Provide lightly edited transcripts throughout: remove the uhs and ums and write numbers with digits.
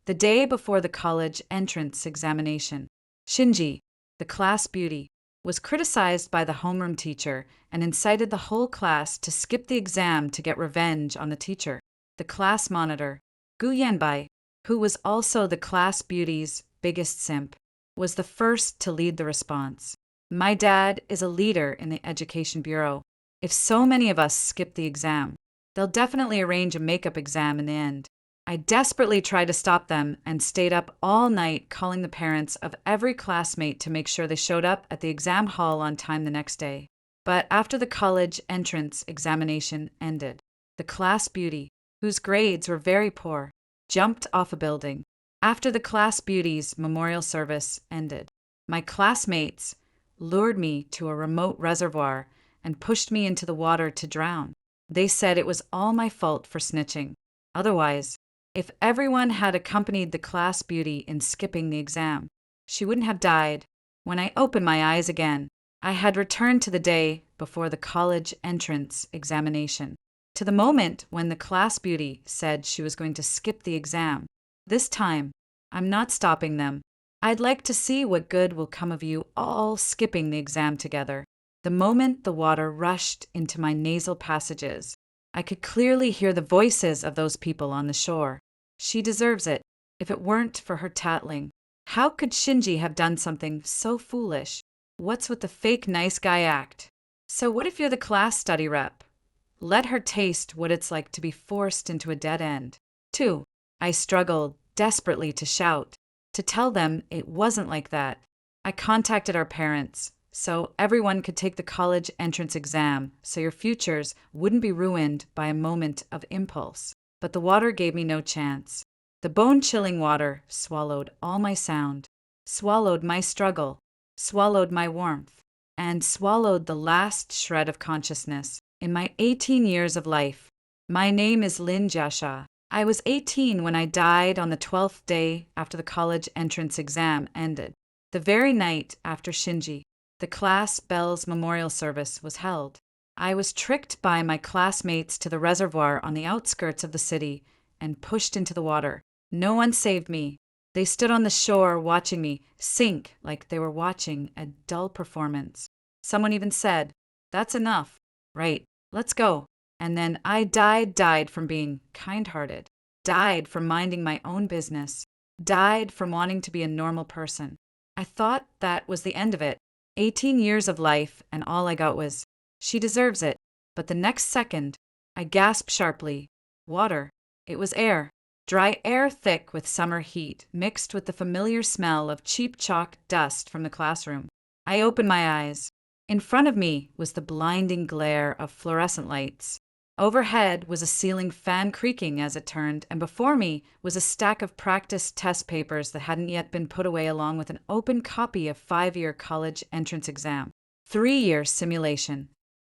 the day before the college entrance examination. Shinji, the class beauty, was criticized by the homeroom teacher and incited the whole class to skip the exam to get revenge on the teacher. The class monitor, Gu Yanbai, who was also the class beauty's biggest simp, was the first to lead the response. My dad is a leader in the education bureau. If so many of us skip the exam, they'll definitely arrange a makeup exam in the end. I desperately tried to stop them and stayed up all night calling the parents of every classmate to make sure they showed up at the exam hall on time the next day. But after the college entrance examination ended, the class beauty, whose grades were very poor, jumped off a building. After the class beauty's memorial service ended, my classmates lured me to a remote reservoir and pushed me into the water to drown. They said it was all my fault for snitching. Otherwise, if everyone had accompanied the class beauty in skipping the exam, she wouldn't have died. When I opened my eyes again, I had returned to the day before the college entrance examination, to the moment when the class beauty said she was going to skip the exam. This time, I'm not stopping them. I'd like to see what good will come of you all skipping the exam together. The moment the water rushed into my nasal passages, I could clearly hear the voices of those people on the shore. She deserves it. If it weren't for her tattling, how could Shinji have done something so foolish? What's with the fake nice guy act? So what if you're the class study rep? Let her taste what it's like to be forced into a dead end. 2. I struggled desperately to shout, to tell them it wasn't like that. I contacted our parents, so everyone could take the college entrance exam, so your futures wouldn't be ruined by a moment of impulse. But the water gave me no chance. The bone-chilling water swallowed all my sound, swallowed my struggle, swallowed my warmth, and swallowed the last shred of consciousness in my 18 years of life. My name is Lin Jiasha. I was 18 when I died on the 12th day after the college entrance exam ended, the very night after Shinji, the class Belle's memorial service, was held. I was tricked by my classmates to the reservoir on the outskirts of the city and pushed into the water. No one saved me. They stood on the shore watching me sink like they were watching a dull performance. Someone even said, "That's enough. Right, let's go." And then I died from being kind-hearted, died from minding my own business, died from wanting to be a normal person. I thought that was the end of it. 18 years of life, and all I got was, "She deserves it." But the next second, I gasped sharply. Water. It was air. Dry air thick with summer heat, mixed with the familiar smell of cheap chalk dust from the classroom. I opened my eyes. In front of me was the blinding glare of fluorescent lights. Overhead was a ceiling fan creaking as it turned, and before me was a stack of practice test papers that hadn't yet been put away, along with an open copy of 5-year college entrance exam, 3-year simulation.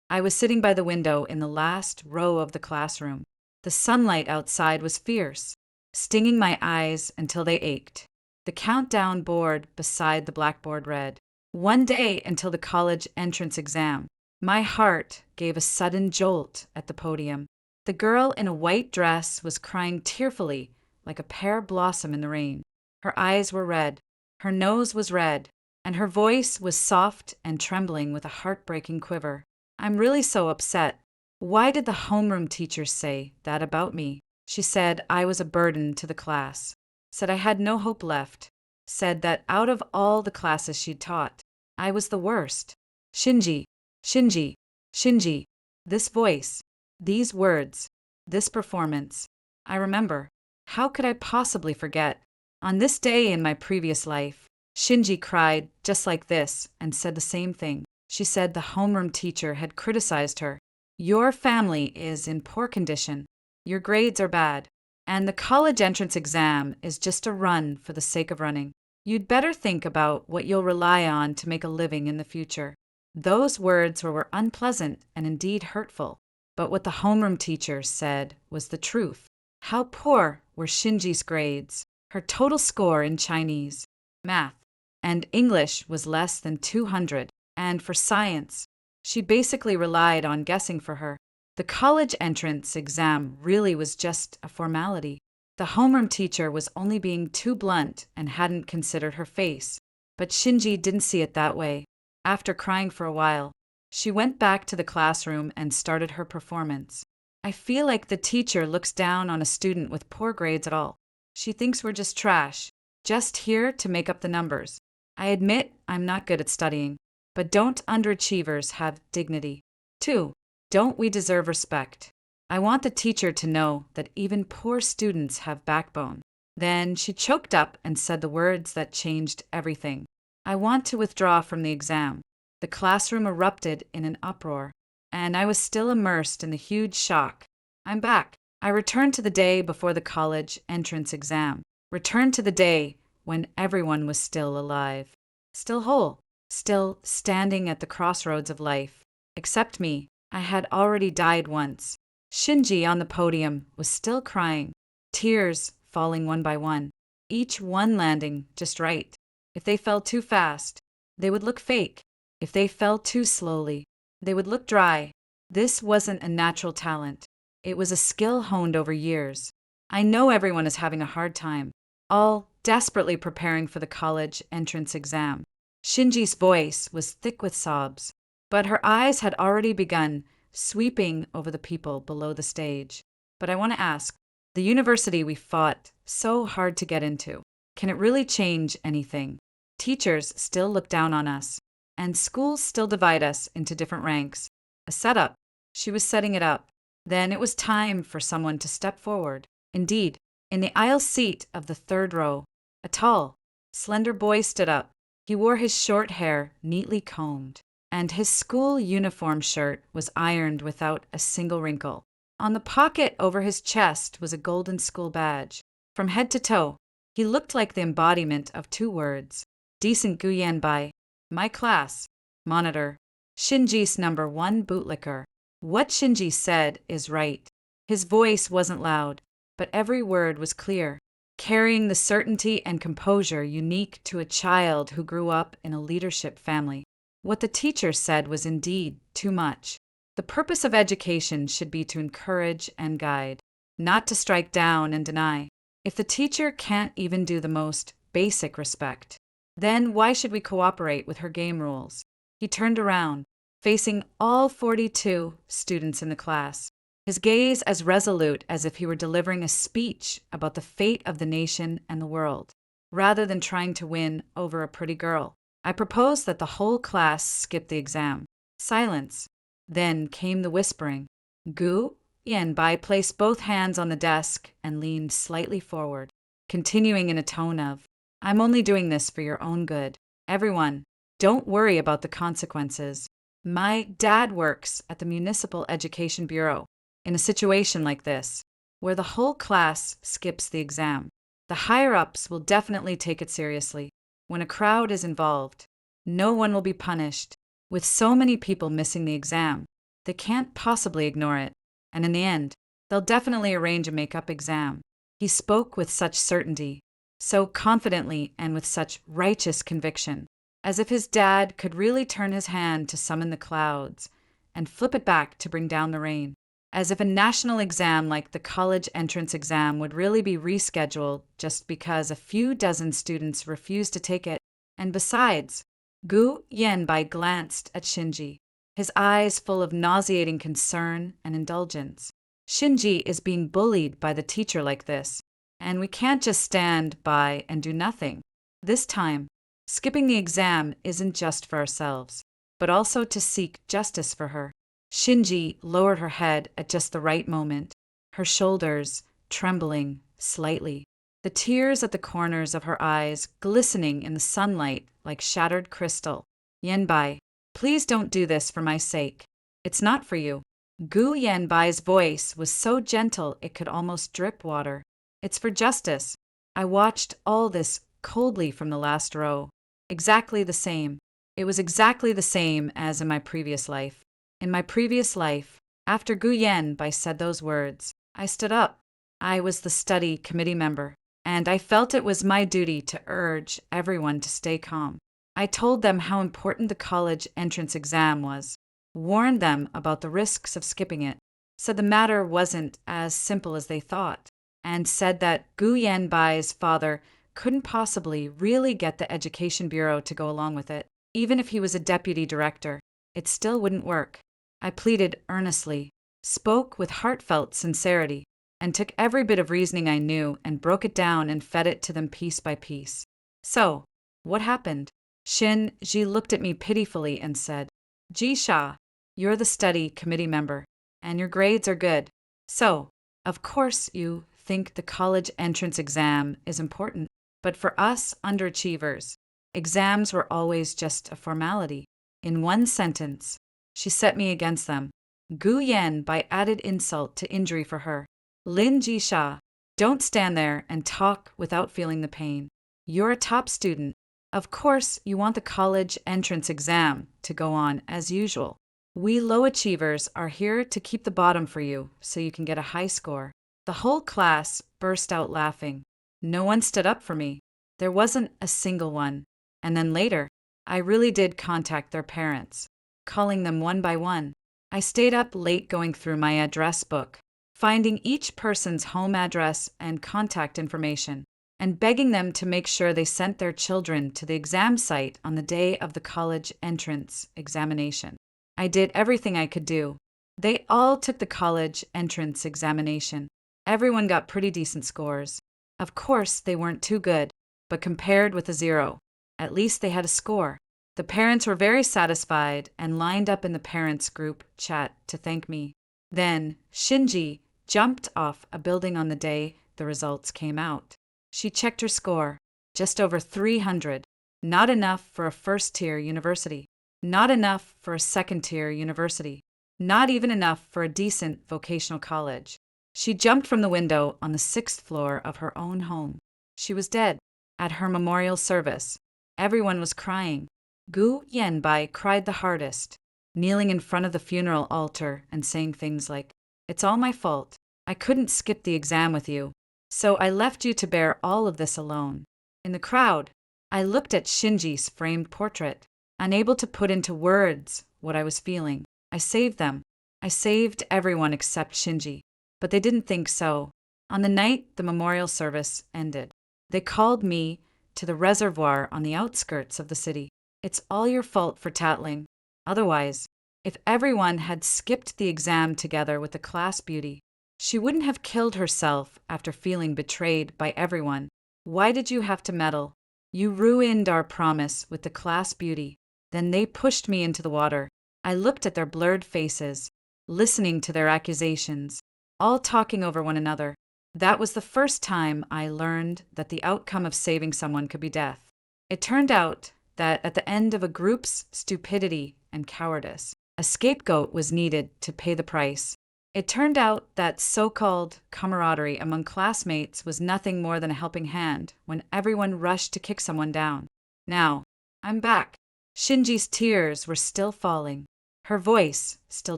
I was sitting by the window in the last row of the classroom. The sunlight outside was fierce, stinging my eyes until they ached. The countdown board beside the blackboard read, 1 day until the college entrance exam. My heart gave a sudden jolt at the podium. The girl in a white dress was crying tearfully like a pear blossom in the rain. Her eyes were red, her nose was red, and her voice was soft and trembling with a heartbreaking quiver. "I'm really so upset. Why did the homeroom teachers say that about me?" She said I was a burden to the class, said I had no hope left, said that out of all the classes she'd taught, I was the worst. Shinji, Shinji, Shinji. This voice, these words, this performance. I remember. How could I possibly forget? On this day in my previous life, Shinji cried just like this and said the same thing. She said the homeroom teacher had criticized her. "Your family is in poor condition. Your grades are bad. And the college entrance exam is just a run for the sake of running. You'd better think about what you'll rely on to make a living in the future." Those words were unpleasant and indeed hurtful, but what the homeroom teacher said was the truth. How poor were Shinji's grades? Her total score in Chinese, math, and English was less than 200, and for science, she basically relied on guessing for her. The college entrance exam really was just a formality. The homeroom teacher was only being too blunt and hadn't considered her face. But Shinji didn't see it that way. After crying for a while, she went back to the classroom and started her performance. I feel like the teacher looks down on a student with poor grades at all. She thinks we're just trash, just here to make up the numbers. I admit I'm not good at studying, but don't underachievers have dignity? 2. Don't we deserve respect? I want the teacher to know that even poor students have backbone. Then she choked up and said the words that changed everything. I want to withdraw from the exam. The classroom erupted in an uproar, and I was still immersed in the huge shock. I'm back. I returned to the day before the college entrance exam. Returned to the day when everyone was still alive. Still whole. Still standing at the crossroads of life. Except me. I had already died once. Shinji on the podium was still crying. Tears falling one by one. Each one landing just right. If they fell too fast, they would look fake. If they fell too slowly, they would look dry. This wasn't a natural talent. It was a skill honed over years. I know everyone is having a hard time, all desperately preparing for the college entrance exam. Shinji's voice was thick with sobs, but her eyes had already begun sweeping over the people below the stage. But I want to ask, the university we fought so hard to get into, can it really change anything? Teachers still look down on us, and schools still divide us into different ranks. A setup. She was setting it up. Then it was time for someone to step forward. Indeed, in the aisle seat of the third row, a tall, slender boy stood up. He wore his short hair neatly combed, and his school uniform shirt was ironed without a single wrinkle. On the pocket over his chest was a golden school badge. From head to toe, he looked like the embodiment of 2 words. Decent Guyan by my class, monitor, Shinji's number 1 bootlicker. What Shinji said is right. His voice wasn't loud, but every word was clear, carrying the certainty and composure unique to a child who grew up in a leadership family. What the teacher said was indeed too much. The purpose of education should be to encourage and guide, not to strike down and deny. If the teacher can't even do the most basic respect, then why should we cooperate with her game rules? He turned around, facing all 42 students in the class, his gaze as resolute as if he were delivering a speech about the fate of the nation and the world, rather than trying to win over a pretty girl. I proposed that the whole class skip the exam. Silence. Then came the whispering. Gu Yanbai placed both hands on the desk and leaned slightly forward, continuing in a tone of, I'm only doing this for your own good. Everyone, don't worry about the consequences. My dad works at the Municipal Education Bureau. In a situation like this, where the whole class skips the exam, the higher-ups will definitely take it seriously. When a crowd is involved, no one will be punished. With so many people missing the exam, they can't possibly ignore it. And in the end, they'll definitely arrange a make-up exam. He spoke with such certainty, so confidently and with such righteous conviction, as if his dad could really turn his hand to summon the clouds and flip it back to bring down the rain. As if a national exam like the college entrance exam would really be rescheduled just because a few dozen students refused to take it. And besides, Gu Yanbai glanced at Shinji, his eyes full of nauseating concern and indulgence. Shinji is being bullied by the teacher like this, and we can't just stand by and do nothing. This time, skipping the exam isn't just for ourselves, but also to seek justice for her. Shinji lowered her head at just the right moment, her shoulders trembling slightly, the tears at the corners of her eyes glistening in the sunlight like shattered crystal. Yanbai, please don't do this for my sake. It's not for you. Gu Yanbai's voice was so gentle it could almost drip water. It's for justice. I watched all this coldly from the last row. Exactly the same. It was exactly the same as in my previous life. In my previous life, after Gu Yanbai said those words, I stood up. I was the study committee member, and I felt it was my duty to urge everyone to stay calm. I told them how important the college entrance exam was, warned them about the risks of skipping it, said the matter wasn't as simple as they thought, and said that Gu Yanbai's father couldn't possibly really get the Education Bureau to go along with it. Even if he was a deputy director, it still wouldn't work. I pleaded earnestly, spoke with heartfelt sincerity, and took every bit of reasoning I knew and broke it down and fed it to them piece by piece. So, what happened? Shin Ji looked at me pitifully and said, Jisha, you're the study committee member, and your grades are good. So, of course you think the college entrance exam is important, but for us underachievers, exams were always just a formality. In one sentence, she set me against them. Gu Yan by added insult to injury for her. Lin Jisha, don't stand there and talk without feeling the pain. You're a top student. Of course, you want the college entrance exam to go on as usual. We low achievers are here to keep the bottom for you so you can get a high score. The whole class burst out laughing. No one stood up for me. There wasn't a single one. And then later, I really did contact their parents, calling them one by one. I stayed up late going through my address book, finding each person's home address and contact information, and begging them to make sure they sent their children to the exam site on the day of the college entrance examination. I did everything I could do. They all took the college entrance examination. Everyone got pretty decent scores. Of course, they weren't too good, but compared with a 0, at least they had a score. The parents were very satisfied and lined up in the parents' group chat to thank me. Then, Shinji jumped off a building on the day the results came out. She checked her score, just over 300. Not enough for a first-tier university. Not enough for a second-tier university. Not even enough for a decent vocational college. She jumped from the window on the 6th floor of her own home. She was dead. At her memorial service, everyone was crying. Gu Yanbai cried the hardest, kneeling in front of the funeral altar and saying things like, "It's all my fault. I couldn't skip the exam with you, so I left you to bear all of this alone." In the crowd, I looked at Shinji's framed portrait, unable to put into words what I was feeling. I saved them. I saved everyone except Shinji, but they didn't think so. On the night the memorial service ended, they called me to the reservoir on the outskirts of the city. It's all your fault for tattling. Otherwise, if everyone had skipped the exam together with the class beauty, she wouldn't have killed herself after feeling betrayed by everyone. Why did you have to meddle? You ruined our promise with the class beauty. Then they pushed me into the water. I looked at their blurred faces, listening to their accusations, all talking over one another. That was the first time I learned that the outcome of saving someone could be death. It turned out that at the end of a group's stupidity and cowardice, a scapegoat was needed to pay the price. It turned out that so-called camaraderie among classmates was nothing more than a helping hand when everyone rushed to kick someone down. Now, I'm back. Shinji's tears were still falling, her voice still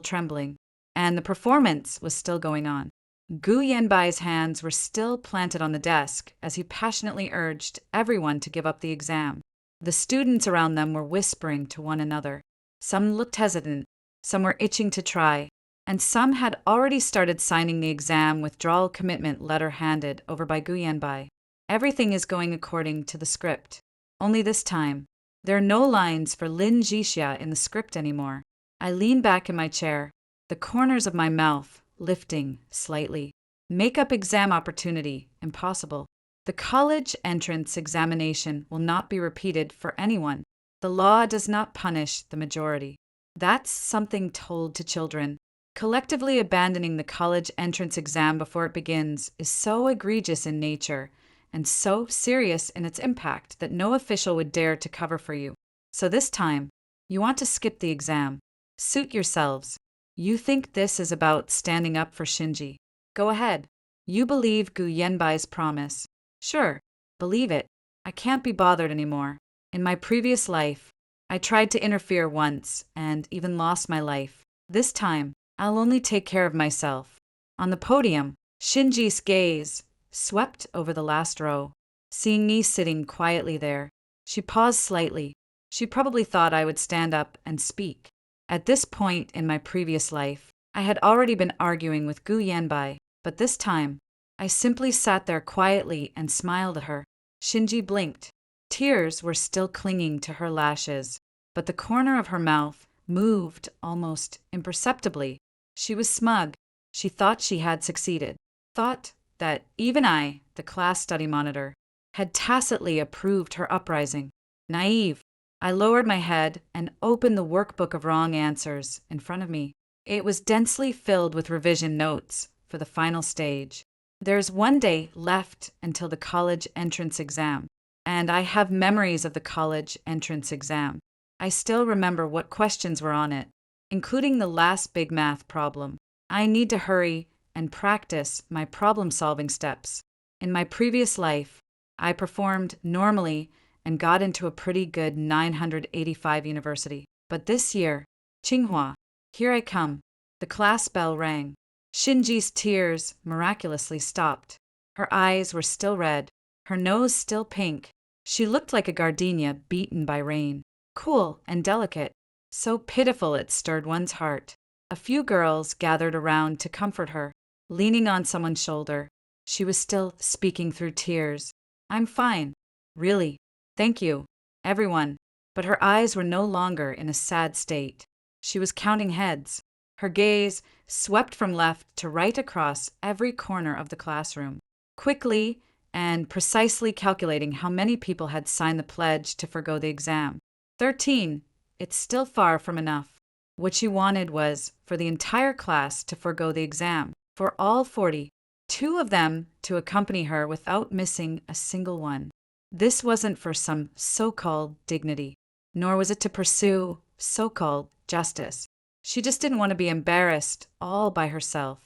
trembling, and the performance was still going on. Gu Yanbai's hands were still planted on the desk as he passionately urged everyone to give up the exam. The students around them were whispering to one another. Some looked hesitant, some were itching to try, and some had already started signing the exam withdrawal commitment letter handed over by Gu Yanbai. Everything is going according to the script. Only this time, there are no lines for Lin Jixia in the script anymore. I lean back in my chair, the corners of my mouth lifting slightly. Make-up exam opportunity impossible. The college entrance examination will not be repeated for anyone. The law does not punish the majority. That's something told to children. Collectively abandoning the college entrance exam before it begins is so egregious in nature and so serious in its impact that no official would dare to cover for you. So this time, you want to skip the exam. Suit yourselves. You think this is about standing up for Shinji. Go ahead. You believe Gu Yanbai's promise. Sure, believe it. I can't be bothered anymore. In my previous life, I tried to interfere once and even lost my life. This time, I'll only take care of myself. On the podium, Shinji's gaze swept over the last row. Seeing me sitting quietly there, she paused slightly. She probably thought I would stand up and speak. At this point in my previous life, I had already been arguing with Gu Yanbai, but this time, I simply sat there quietly and smiled at her. Shinji blinked. Tears were still clinging to her lashes, but the corner of her mouth moved almost imperceptibly. She was smug. She thought she had succeeded. Thought that even I, the class study monitor, had tacitly approved her uprising. Naive. I lowered my head and opened the workbook of wrong answers in front of me. It was densely filled with revision notes for the final stage. There's one day left until the college entrance exam, and I have memories of the college entrance exam. I still remember what questions were on it, including the last big math problem. I need to hurry and practice my problem-solving steps. In my previous life, I performed normally and got into a pretty good 985 university. But this year, Tsinghua, here I come. The class bell rang. Shinji's tears miraculously stopped. Her eyes were still red, her nose still pink. She looked like a gardenia beaten by rain, cool and delicate, so pitiful it stirred one's heart. A few girls gathered around to comfort her, leaning on someone's shoulder. She was still speaking through tears. I'm fine. Really. Thank you, everyone. But her eyes were no longer in a sad state. She was counting heads. Her gaze swept from left to right across every corner of the classroom, quickly and precisely calculating how many people had signed the pledge to forgo the exam. 13. It's still far from enough. What she wanted was for the entire class to forgo the exam, for all 40, 2 of them to accompany her without missing a single one. This wasn't for some so-called dignity, nor was it to pursue so-called justice. She just didn't want to be embarrassed all by herself.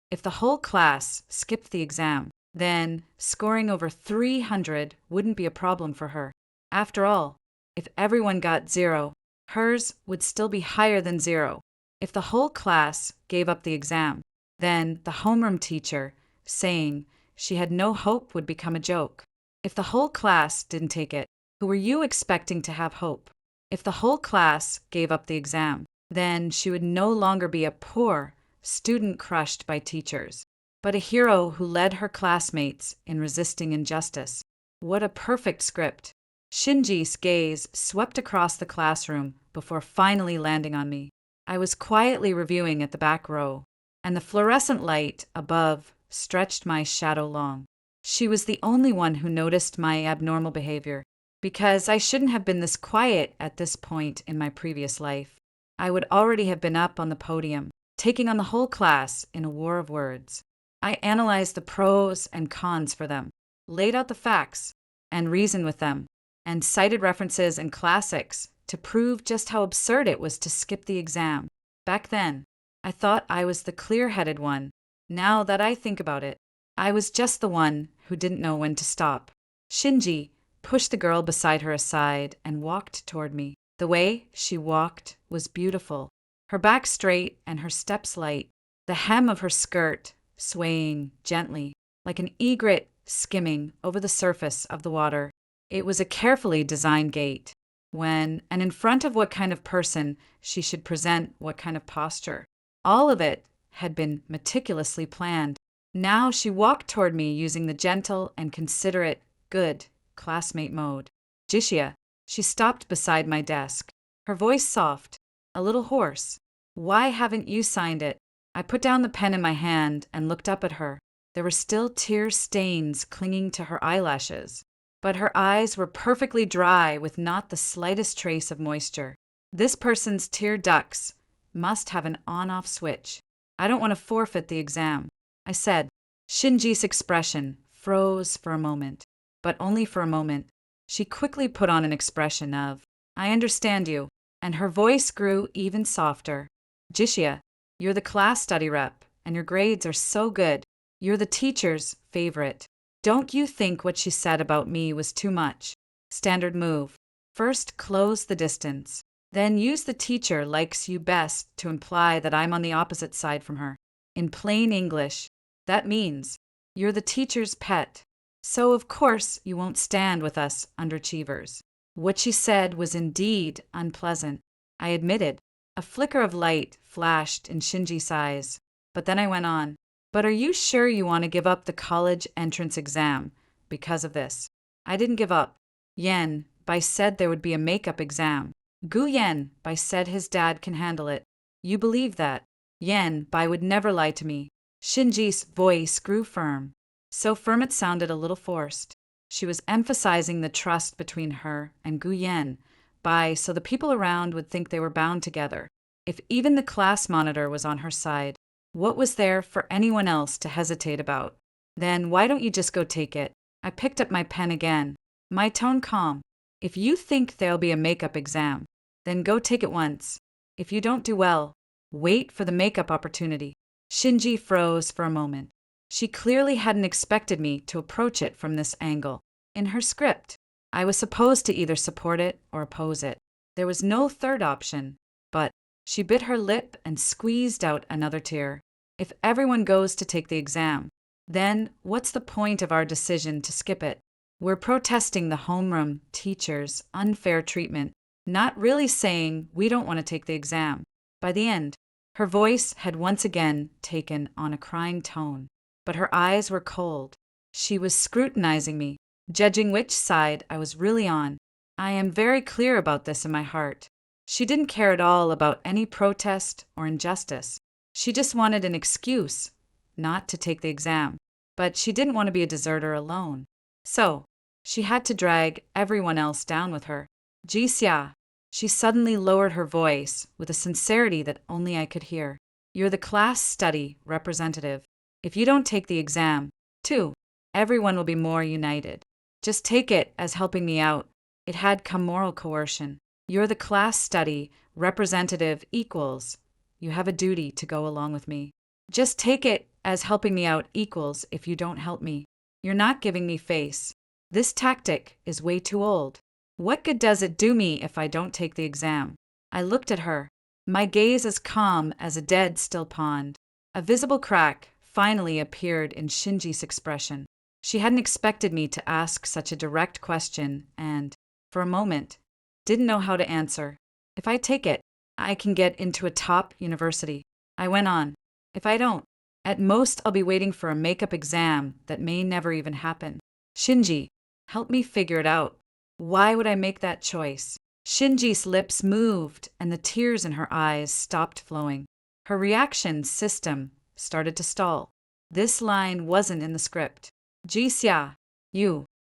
If the whole class skipped the exam, then scoring over 300 wouldn't be a problem for her. After all, if everyone got 0, hers would still be higher than 0. If the whole class gave up the exam, then the homeroom teacher saying she had no hope would become a joke. If the whole class didn't take it, who were you expecting to have hope? If the whole class gave up the exam, then she would no longer be a poor student crushed by teachers, but a hero who led her classmates in resisting injustice. What a perfect script. Shinji's gaze swept across the classroom before finally landing on me. I was quietly reviewing at the back row, and the fluorescent light above stretched my shadow long. She was the only one who noticed my abnormal behavior, because I shouldn't have been this quiet at this point in my previous life. I would already have been up on the podium, taking on the whole class in a war of words. I analyzed the pros and cons for them, laid out the facts, and reasoned with them, and cited references and classics to prove just how absurd it was to skip the exam. Back then, I thought I was the clear-headed one. Now that I think about it, I was just the one who didn't know when to stop. Shinji pushed the girl beside her aside and walked toward me. The way she walked was beautiful, her back straight and her steps light, the hem of her skirt swaying gently, like an egret skimming over the surface of the water. It was a carefully designed gait, when and in front of what kind of person she should present what kind of posture. All of it had been meticulously planned. Now she walked toward me using the gentle and considerate, good classmate mode. Jishia, she stopped beside my desk, her voice soft, a little hoarse. Why haven't you signed it? I put down the pen in my hand and looked up at her. There were still tear stains clinging to her eyelashes, but her eyes were perfectly dry with not the slightest trace of moisture. This person's tear ducts must have an on-off switch. I don't want to forfeit the exam, I said. Shinji's expression froze for a moment, but only for a moment. She quickly put on an expression of, I understand you, and her voice grew even softer. Jishia, you're the class study rep, and your grades are so good. You're the teacher's favorite. Don't you think what she said about me was too much? Standard move. First, close the distance. Then use the teacher likes you best to imply that I'm on the opposite side from her. In plain English, that means you're the teacher's pet. So of course you won't stand with us underachievers. What she said was indeed unpleasant, I admitted. A flicker of light flashed in Shinji's eyes, but then I went on. But are you sure you want to give up the college entrance exam because of this? I didn't give up. Yen, Bai said there would be a makeup exam. Gu Yen, Bai said his dad can handle it. You believe that? Yen, Bai would never lie to me. Shinji's voice grew firm. So firm it sounded a little forced. She was emphasizing the trust between her and Gu Yen, Bai, so the people around would think they were bound together. If even the class monitor was on her side, what was there for anyone else to hesitate about? Then why don't you just go take it? I picked up my pen again, my tone calm. If you think there'll be a makeup exam, then go take it once. If you don't do well, wait for the makeup opportunity. Shinji froze for a moment. She clearly hadn't expected me to approach it from this angle. In her script, I was supposed to either support it or oppose it. There was no third option, but she bit her lip and squeezed out another tear. If everyone goes to take the exam, then what's the point of our decision to skip it? We're protesting the homeroom teacher's unfair treatment, not really saying we don't want to take the exam. By the end, her voice had once again taken on a crying tone, but her eyes were cold. She was scrutinizing me, judging which side I was really on. I am very clear about this in my heart. She didn't care at all about any protest or injustice. She just wanted an excuse not to take the exam, but she didn't want to be a deserter alone. So, she had to drag everyone else down with her. Jixia, she suddenly lowered her voice with a sincerity that only I could hear. You're the class study representative. If you don't take the exam, too, everyone will be more united. Just take it as helping me out. It had come moral coercion. You're the class study representative equals. You have a duty to go along with me. Just take it as helping me out equals if you don't help me. You're not giving me face. This tactic is way too old. What good does it do me if I don't take the exam? I looked at her, my gaze as calm as a dead still pond. A visible crack finally appeared in Shinji's expression. She hadn't expected me to ask such a direct question and, for a moment, didn't know how to answer. If I take it, I can get into a top university. I went on. If I don't, at most I'll be waiting for a makeup exam that may never even happen. Shinji, help me figure it out. Why would I make that choice? Shinji's lips moved and the tears in her eyes stopped flowing. Her reaction system started to stall. This line wasn't in the script. Jixia,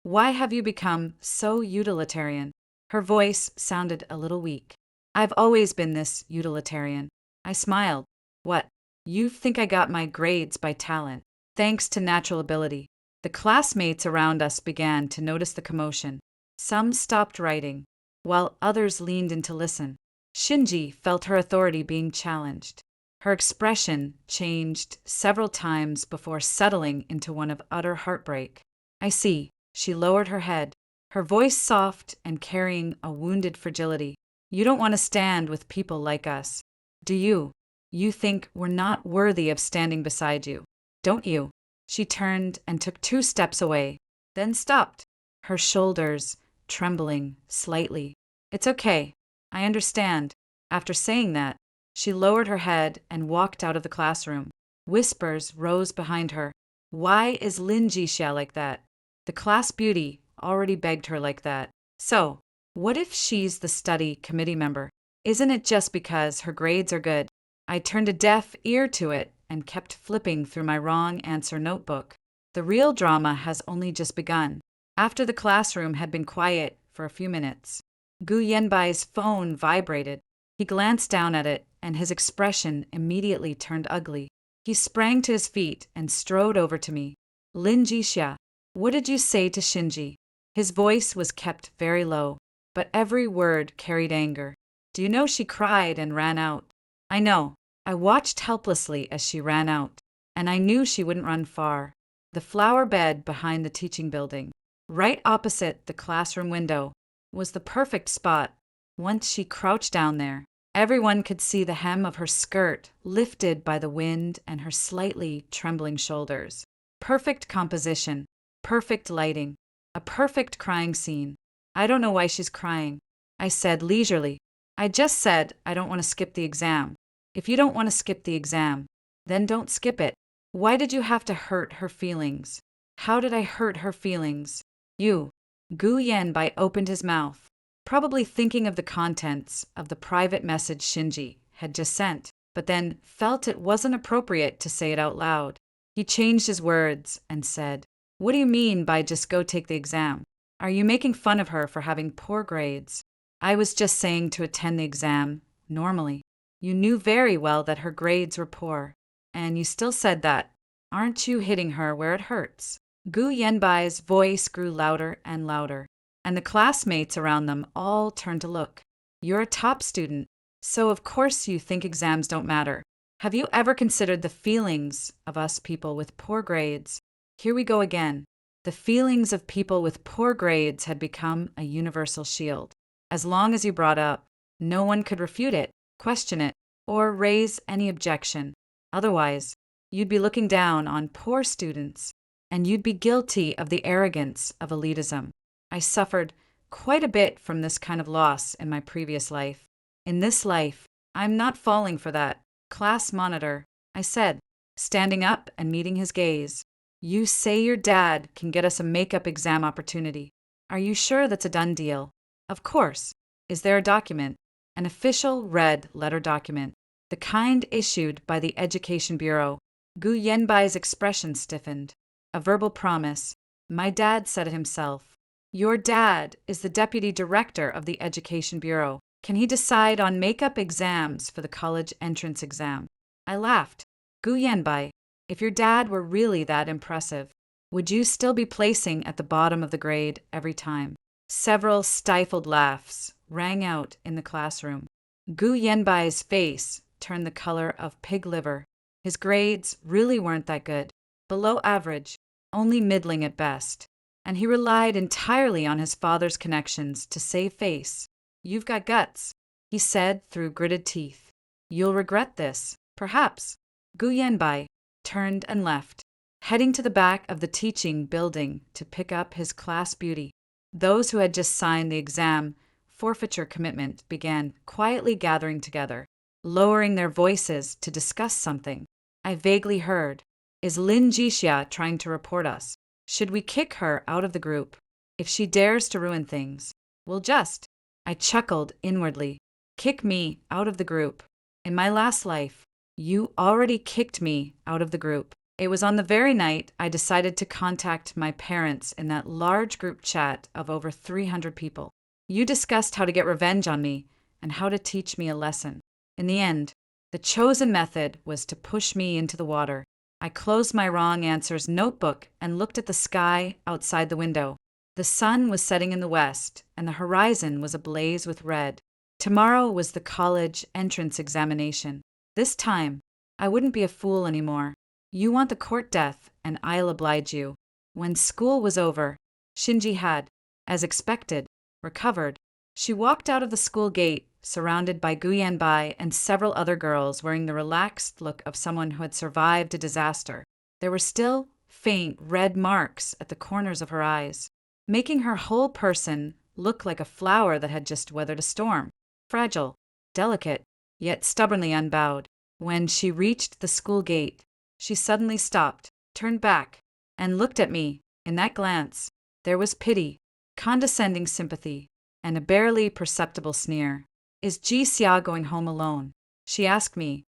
why have you become so utilitarian? Her voice sounded a little weak. I've always been this utilitarian. I smiled. What? You think I got my grades by talent, thanks to natural ability? The classmates around us began to notice the commotion. Some stopped writing, while others leaned in to listen. Shinji felt her authority being challenged. Her expression changed several times before settling into one of utter heartbreak. I see. She lowered her head, her voice soft and carrying a wounded fragility. You don't want to stand with people like us, do you? You think we're not worthy of standing beside you, don't you? She turned and took 2 steps away, then stopped, her shoulders trembling slightly. It's okay. I understand. After saying that, she lowered her head and walked out of the classroom. Whispers rose behind her. Why is Lin Jixia like that? The class beauty already begged her like that. So, what if she's the study committee member? Isn't it just because her grades are good? I turned a deaf ear to it and kept flipping through my wrong answer notebook. The real drama has only just begun. After the classroom had been quiet for a few minutes, Gu Yenbai's phone vibrated. He glanced down at it, and his expression immediately turned ugly. He sprang to his feet and strode over to me. Lin Jixia, what did you say to Shinji? His voice was kept very low, but every word carried anger. Do you know she cried and ran out? I know. I watched helplessly as she ran out, and I knew she wouldn't run far. The flower bed behind the teaching building, right opposite the classroom window, was the perfect spot. Once she crouched down there, everyone could see the hem of her skirt lifted by the wind and her slightly trembling shoulders. Perfect composition, perfect lighting, a perfect crying scene. I don't know why she's crying, I said leisurely. I just said I don't want to skip the exam. If you don't want to skip the exam, then don't skip it. Why did you have to hurt her feelings? How did I hurt her feelings? You. Gu Yanbai opened his mouth, probably thinking of the contents of the private message Shinji had just sent, but then felt it wasn't appropriate to say it out loud. He changed his words and said, "What do you mean by just go take the exam? Are you making fun of her for having poor grades?" "I was just saying to attend the exam, normally." "You knew very well that her grades were poor, and you still said that. Aren't you hitting her where it hurts?" Gu Yanbai's voice grew louder and louder, and the classmates around them all turned to look. "You're a top student, so of course you think exams don't matter. Have you ever considered the feelings of us people with poor grades?" Here we go again. The feelings of people with poor grades had become a universal shield. As long as you brought up, no one could refute it, question it, or raise any objection. Otherwise, you'd be looking down on poor students, and you'd be guilty of the arrogance of elitism. I suffered quite a bit from this kind of loss in my previous life. In this life, I'm not falling for that. "Class monitor," I said, standing up and meeting his gaze. "You say your dad can get us a makeup exam opportunity. Are you sure that's a done deal?" "Of course." "Is there a document?" "An official red letter document, the kind issued by the Education Bureau." Gu Yanbai's expression stiffened. "A verbal promise. My dad said it himself." "Your dad is the deputy director of the Education Bureau. Can he decide on makeup exams for the college entrance exam?" I laughed. "Gu Yanbai, if your dad were really that impressive, would you still be placing at the bottom of the grade every time?" Several stifled laughs rang out in the classroom. Gu Yanbai's face turned the color of pig liver. His grades really weren't that good. Below average, only middling at best. And he relied entirely on his father's connections to save face. "You've got guts," he said through gritted teeth. "You'll regret this, perhaps." Gu Yanbai turned and left, heading to the back of the teaching building to pick up his class beauty. Those who had just signed the exam forfeiture commitment began quietly gathering together, lowering their voices to discuss something. I vaguely heard, "Is Lin Jixia trying to report us? Should we kick her out of the group? If she dares to ruin things, we'll just—" I chuckled inwardly. "Kick me out of the group. In my last life, you already kicked me out of the group." It was on the very night I decided to contact my parents in that large group chat of over 300 people. You discussed how to get revenge on me and how to teach me a lesson. In the end, the chosen method was to push me into the water. I closed my wrong answers notebook and looked at the sky outside the window. The sun was setting in the west, and the horizon was ablaze with red. Tomorrow was the college entrance examination. This time, I wouldn't be a fool anymore. You want the court death, and I'll oblige you. When school was over, Shinji had, as expected, recovered. She walked out of the school gate, surrounded by Gu Yanbai and several other girls wearing the relaxed look of someone who had survived a disaster. There were still faint red marks at the corners of her eyes, making her whole person look like a flower that had just weathered a storm. Fragile, delicate, yet stubbornly unbowed. When she reached the school gate, she suddenly stopped, turned back, and looked at me. In that glance, there was pity, condescending sympathy, and a barely perceptible sneer. "Is Ji Xia going home alone?" she asked me.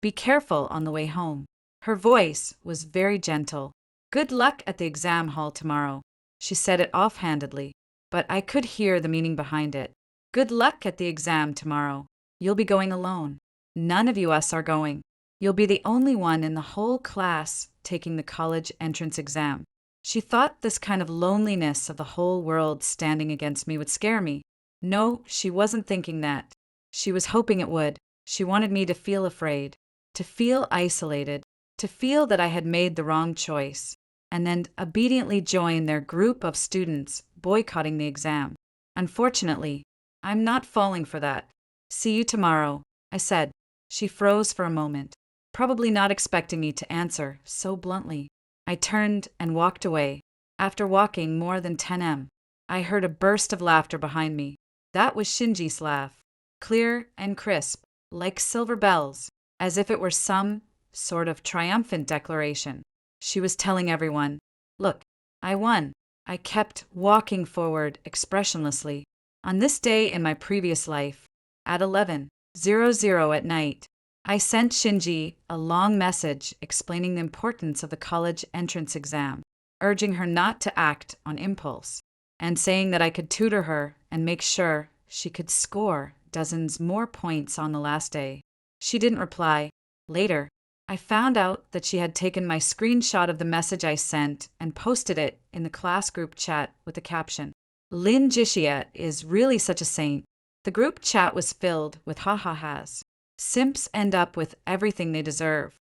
Be careful on the way home." Her voice was very gentle. "Good luck at the exam hall tomorrow." She said it offhandedly, but I could hear the meaning behind it. "Good luck at the exam tomorrow. You'll be going alone. None of us are going. You'll be the only one in the whole class taking the college entrance exam." She thought this kind of loneliness of the whole world standing against me would scare me. No, she wasn't thinking that. She was hoping it would. She wanted me to feel afraid, to feel isolated, to feel that I had made the wrong choice, and then obediently join their group of students boycotting the exam. Unfortunately, I'm not falling for that. "See you tomorrow," I said. She froze for a moment, probably not expecting me to answer so bluntly. I turned and walked away. After walking more than 10 m, I heard a burst of laughter behind me. That was Shinji's laugh, clear and crisp, like silver bells, as if it were some sort of triumphant declaration. She was telling everyone, "Look, I won." I kept walking forward expressionlessly. On this day in my previous life, at 11:00 at night, I sent Shinji a long message explaining the importance of the college entrance exam, urging her not to act on impulse, and saying that I could tutor her and make sure she could score dozens more points on the last day. She didn't reply. Later, I found out that she had taken my screenshot of the message I sent and posted it in the class group chat with the caption, "Lin Jixia is really such a saint." The group chat was filled with ha-ha-has. Simps end up with everything they deserve.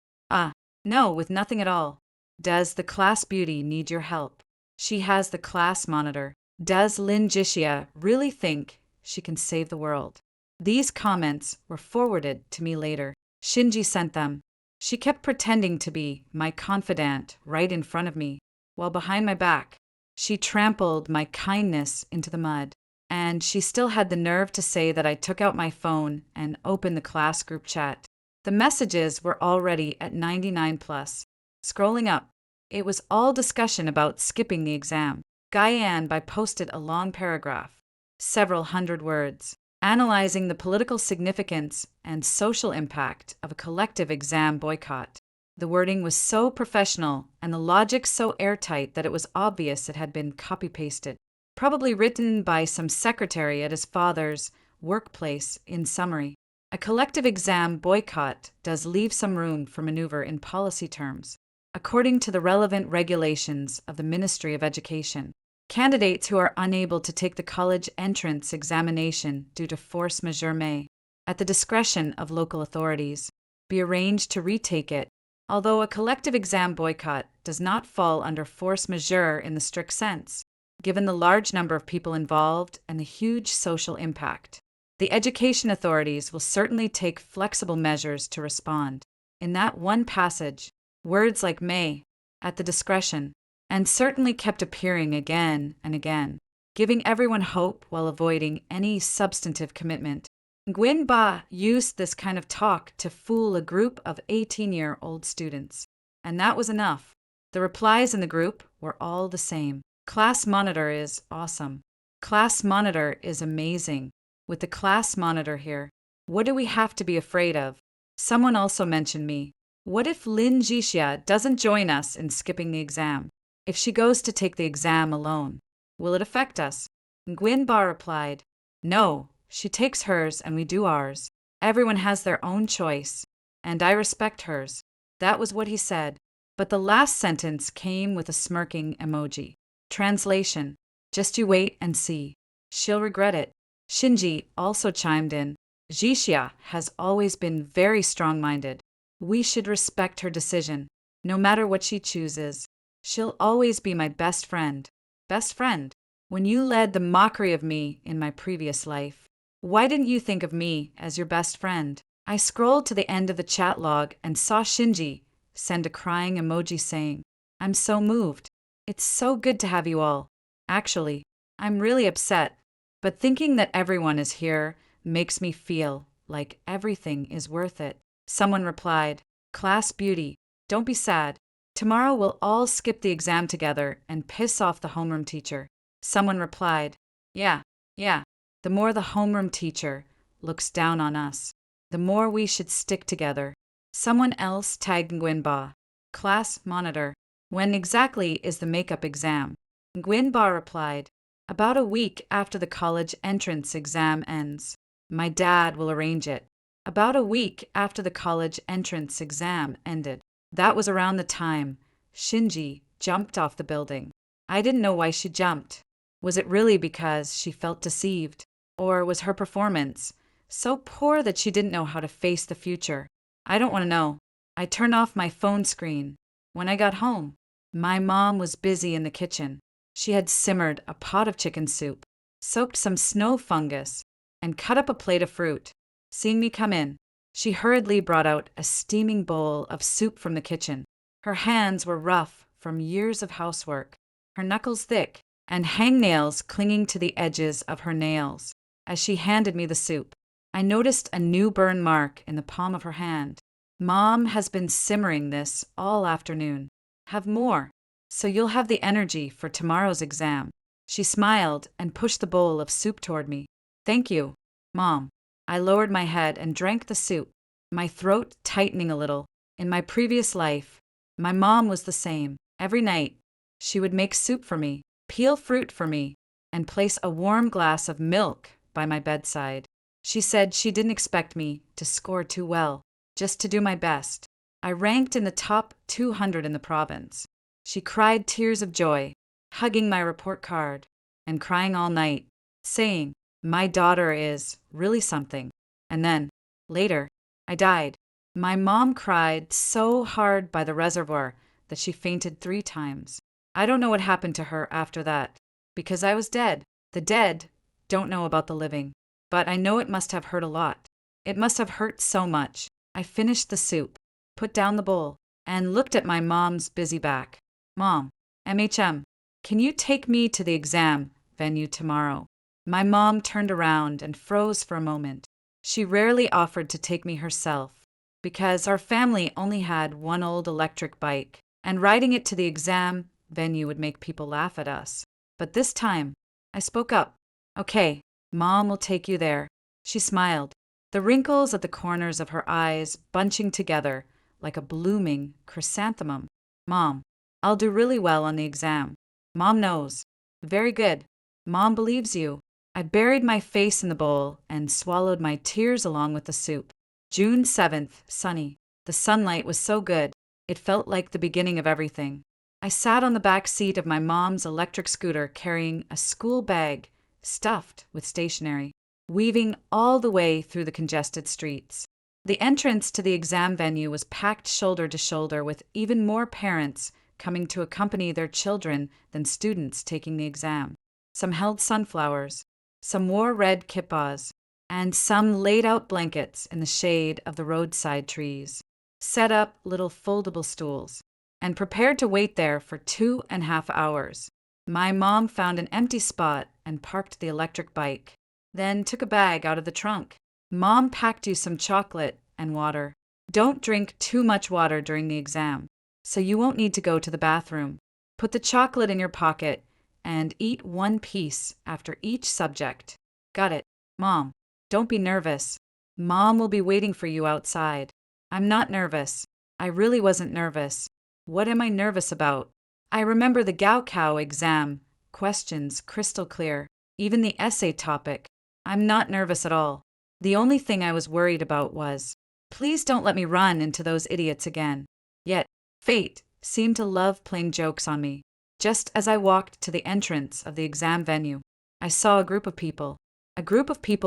No, with nothing at all. Does the class beauty need your help? She has the class monitor. Does Lin Jixia really think she can save the world? These comments were forwarded to me later. Shinji sent them. She kept pretending to be my confidant right in front of me, while behind my back, she trampled my kindness into the mud. And she still had the nerve to say that I took out my phone and opened the class group chat. The messages were already at 99 plus. Scrolling up, it was all discussion about skipping the exam. Guyan posted a long paragraph, several hundred words, analyzing the political significance and social impact of a collective exam boycott. The wording was so professional and the logic so airtight that it was obvious it had been copy-pasted, probably written by some secretary at his father's workplace. In summary, a collective exam boycott does leave some room for maneuver in policy terms. According to the relevant regulations of the Ministry of Education, candidates who are unable to take the college entrance examination due to force majeure may, at the discretion of local authorities, be arranged to retake it, although a collective exam boycott does not fall under force majeure in the strict sense, given the large number of people involved and the huge social impact. The education authorities will certainly take flexible measures to respond. In that one passage, words like may, at the discretion, and certainly kept appearing again and again, giving everyone hope while avoiding any substantive commitment. Nguyen Ba used this kind of talk to fool a group of 18-year-old students. And that was enough. The replies in the group were all the same. Class monitor is awesome. Class monitor is amazing. With the class monitor here, what do we have to be afraid of? Someone also mentioned me. What if Lin Jixia doesn't join us in skipping the exam? If she goes to take the exam alone, will it affect us? Nguyen Ba replied, "No, she takes hers and we do ours. Everyone has their own choice, and I respect hers." That was what he said, but the last sentence came with a smirking emoji. Translation: just you wait and see. She'll regret it. Shinji also chimed in, "Jixia has always been very strong-minded. We should respect her decision, no matter what she chooses. She'll always be my best friend." Best friend? When you led the mockery of me in my previous life, why didn't you think of me as your best friend? I scrolled to the end of the chat log and saw Shinji send a crying emoji saying, "I'm so moved. It's so good to have you all. Actually, I'm really upset, but thinking that everyone is here makes me feel like everything is worth it." Someone replied, "Class beauty, don't be sad. Tomorrow we'll all skip the exam together and piss off the homeroom teacher." Someone replied, Yeah. The more the homeroom teacher looks down on us, the more we should stick together." Someone else tagged Nguyen Ba, "Class monitor, when exactly is the makeup exam?" Nguyen Ba replied, "About a week after the college entrance exam ends. My dad will arrange it." About a week after the college entrance exam ended. That was around the time Shinji jumped off the building. I didn't know why she jumped. Was it really because she felt deceived? Or was her performance so poor that she didn't know how to face the future? I don't want to know. I turned off my phone screen. When I got home, my mom was busy in the kitchen. She had simmered a pot of chicken soup, soaked some snow fungus, and cut up a plate of fruit. Seeing me come in, she hurriedly brought out a steaming bowl of soup from the kitchen. Her hands were rough from years of housework, her knuckles thick, and hangnails clinging to the edges of her nails. As she handed me the soup, I noticed a new burn mark in the palm of her hand. Mom has been simmering this all afternoon. Have more, so you'll have the energy for tomorrow's exam. She smiled and pushed the bowl of soup toward me. Thank you, Mom. I lowered my head and drank the soup, my throat tightening a little. In my previous life, my mom was the same. Every night, she would make soup for me, peel fruit for me, and place a warm glass of milk by my bedside. She said she didn't expect me to score too well, just to do my best. I ranked in the top 200 in the province. She cried tears of joy, hugging my report card, and crying all night, saying, "My daughter is really something." And then, later, I died. My mom cried so hard by the reservoir that she fainted 3 times. I don't know what happened to her after that, because I was dead. The dead don't know about the living, but I know it must have hurt a lot. It must have hurt so much. I finished the soup, put down the bowl, and looked at my mom's busy back. Mom, MHM, can you take me to the exam venue tomorrow? My mom turned around and froze for a moment. She rarely offered to take me herself, because our family only had one old electric bike, and riding it to the exam venue would make people laugh at us. But this time, I spoke up. Okay, Mom will take you there. She smiled, the wrinkles at the corners of her eyes bunching together like a blooming chrysanthemum. Mom, I'll do really well on the exam. Mom knows. Very good. Mom believes you. I buried my face in the bowl and swallowed my tears along with the soup. June 7th, sunny. The sunlight was so good, it felt like the beginning of everything. I sat on the back seat of my mom's electric scooter carrying a school bag stuffed with stationery, weaving all the way through the congested streets. The entrance to the exam venue was packed shoulder to shoulder with even more parents coming to accompany their children than students taking the exam. Some held sunflowers, some wore red kippas, and some laid out blankets in the shade of the roadside trees, set up little foldable stools, and prepared to wait there for 2.5 hours. My mom found an empty spot and parked the electric bike, then took a bag out of the trunk. Mom packed you some chocolate and water. Don't drink too much water during the exam, so you won't need to go to the bathroom. Put the chocolate in your pocket and eat 1 piece after each subject. Got it, Mom. Don't be nervous. Mom will be waiting for you outside. I'm not nervous. I really wasn't nervous. What am I nervous about? I remember the Gaokao exam, questions crystal clear, even the essay topic. I'm not nervous at all. The only thing I was worried about was, please don't let me run into those idiots again. Yet, fate seemed to love playing jokes on me. Just as I walked to the entrance of the exam venue, I saw a group of people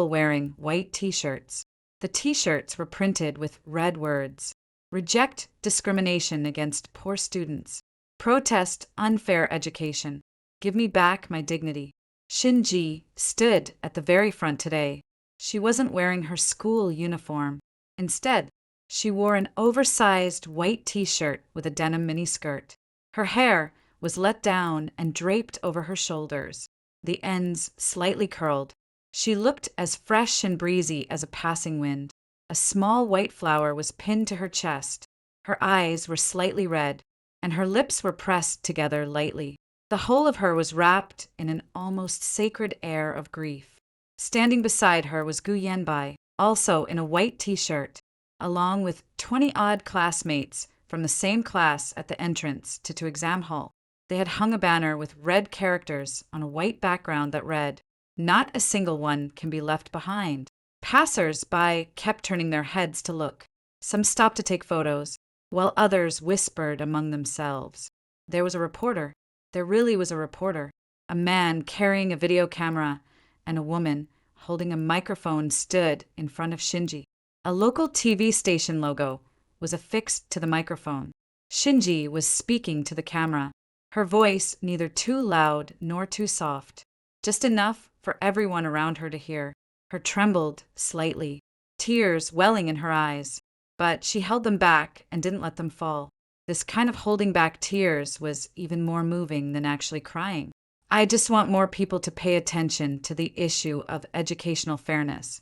wearing white t-shirts. The t-shirts were printed with red words. Reject discrimination against poor students. Protest unfair education. Give me back my dignity. Shinji stood at the very front today. She wasn't wearing her school uniform. Instead, she wore an oversized white t-shirt with a denim miniskirt. Her hair was let down and draped over her shoulders, the ends slightly curled. She looked as fresh and breezy as a passing wind. A small white flower was pinned to her chest. Her eyes were slightly red, and her lips were pressed together lightly. The whole of her was wrapped in an almost sacred air of grief. Standing beside her was Gu Yanbai, also in a white t-shirt, along with 20-odd classmates from the same class at the entrance to exam hall. They had hung a banner with red characters on a white background that read, "Not a single one can be left behind." Passers-by kept turning their heads to look. Some stopped to take photos, while others whispered among themselves. There was a reporter. There really was a reporter. A man carrying a video camera and a woman holding a microphone stood in front of Shinji. A local TV station logo was affixed to the microphone. Shinji was speaking to the camera, her voice neither too loud nor too soft, just enough for everyone around her to hear. Her trembled slightly, tears welling in her eyes, but she held them back and didn't let them fall. This kind of holding back tears was even more moving than actually crying. I just want more people to pay attention to the issue of educational fairness.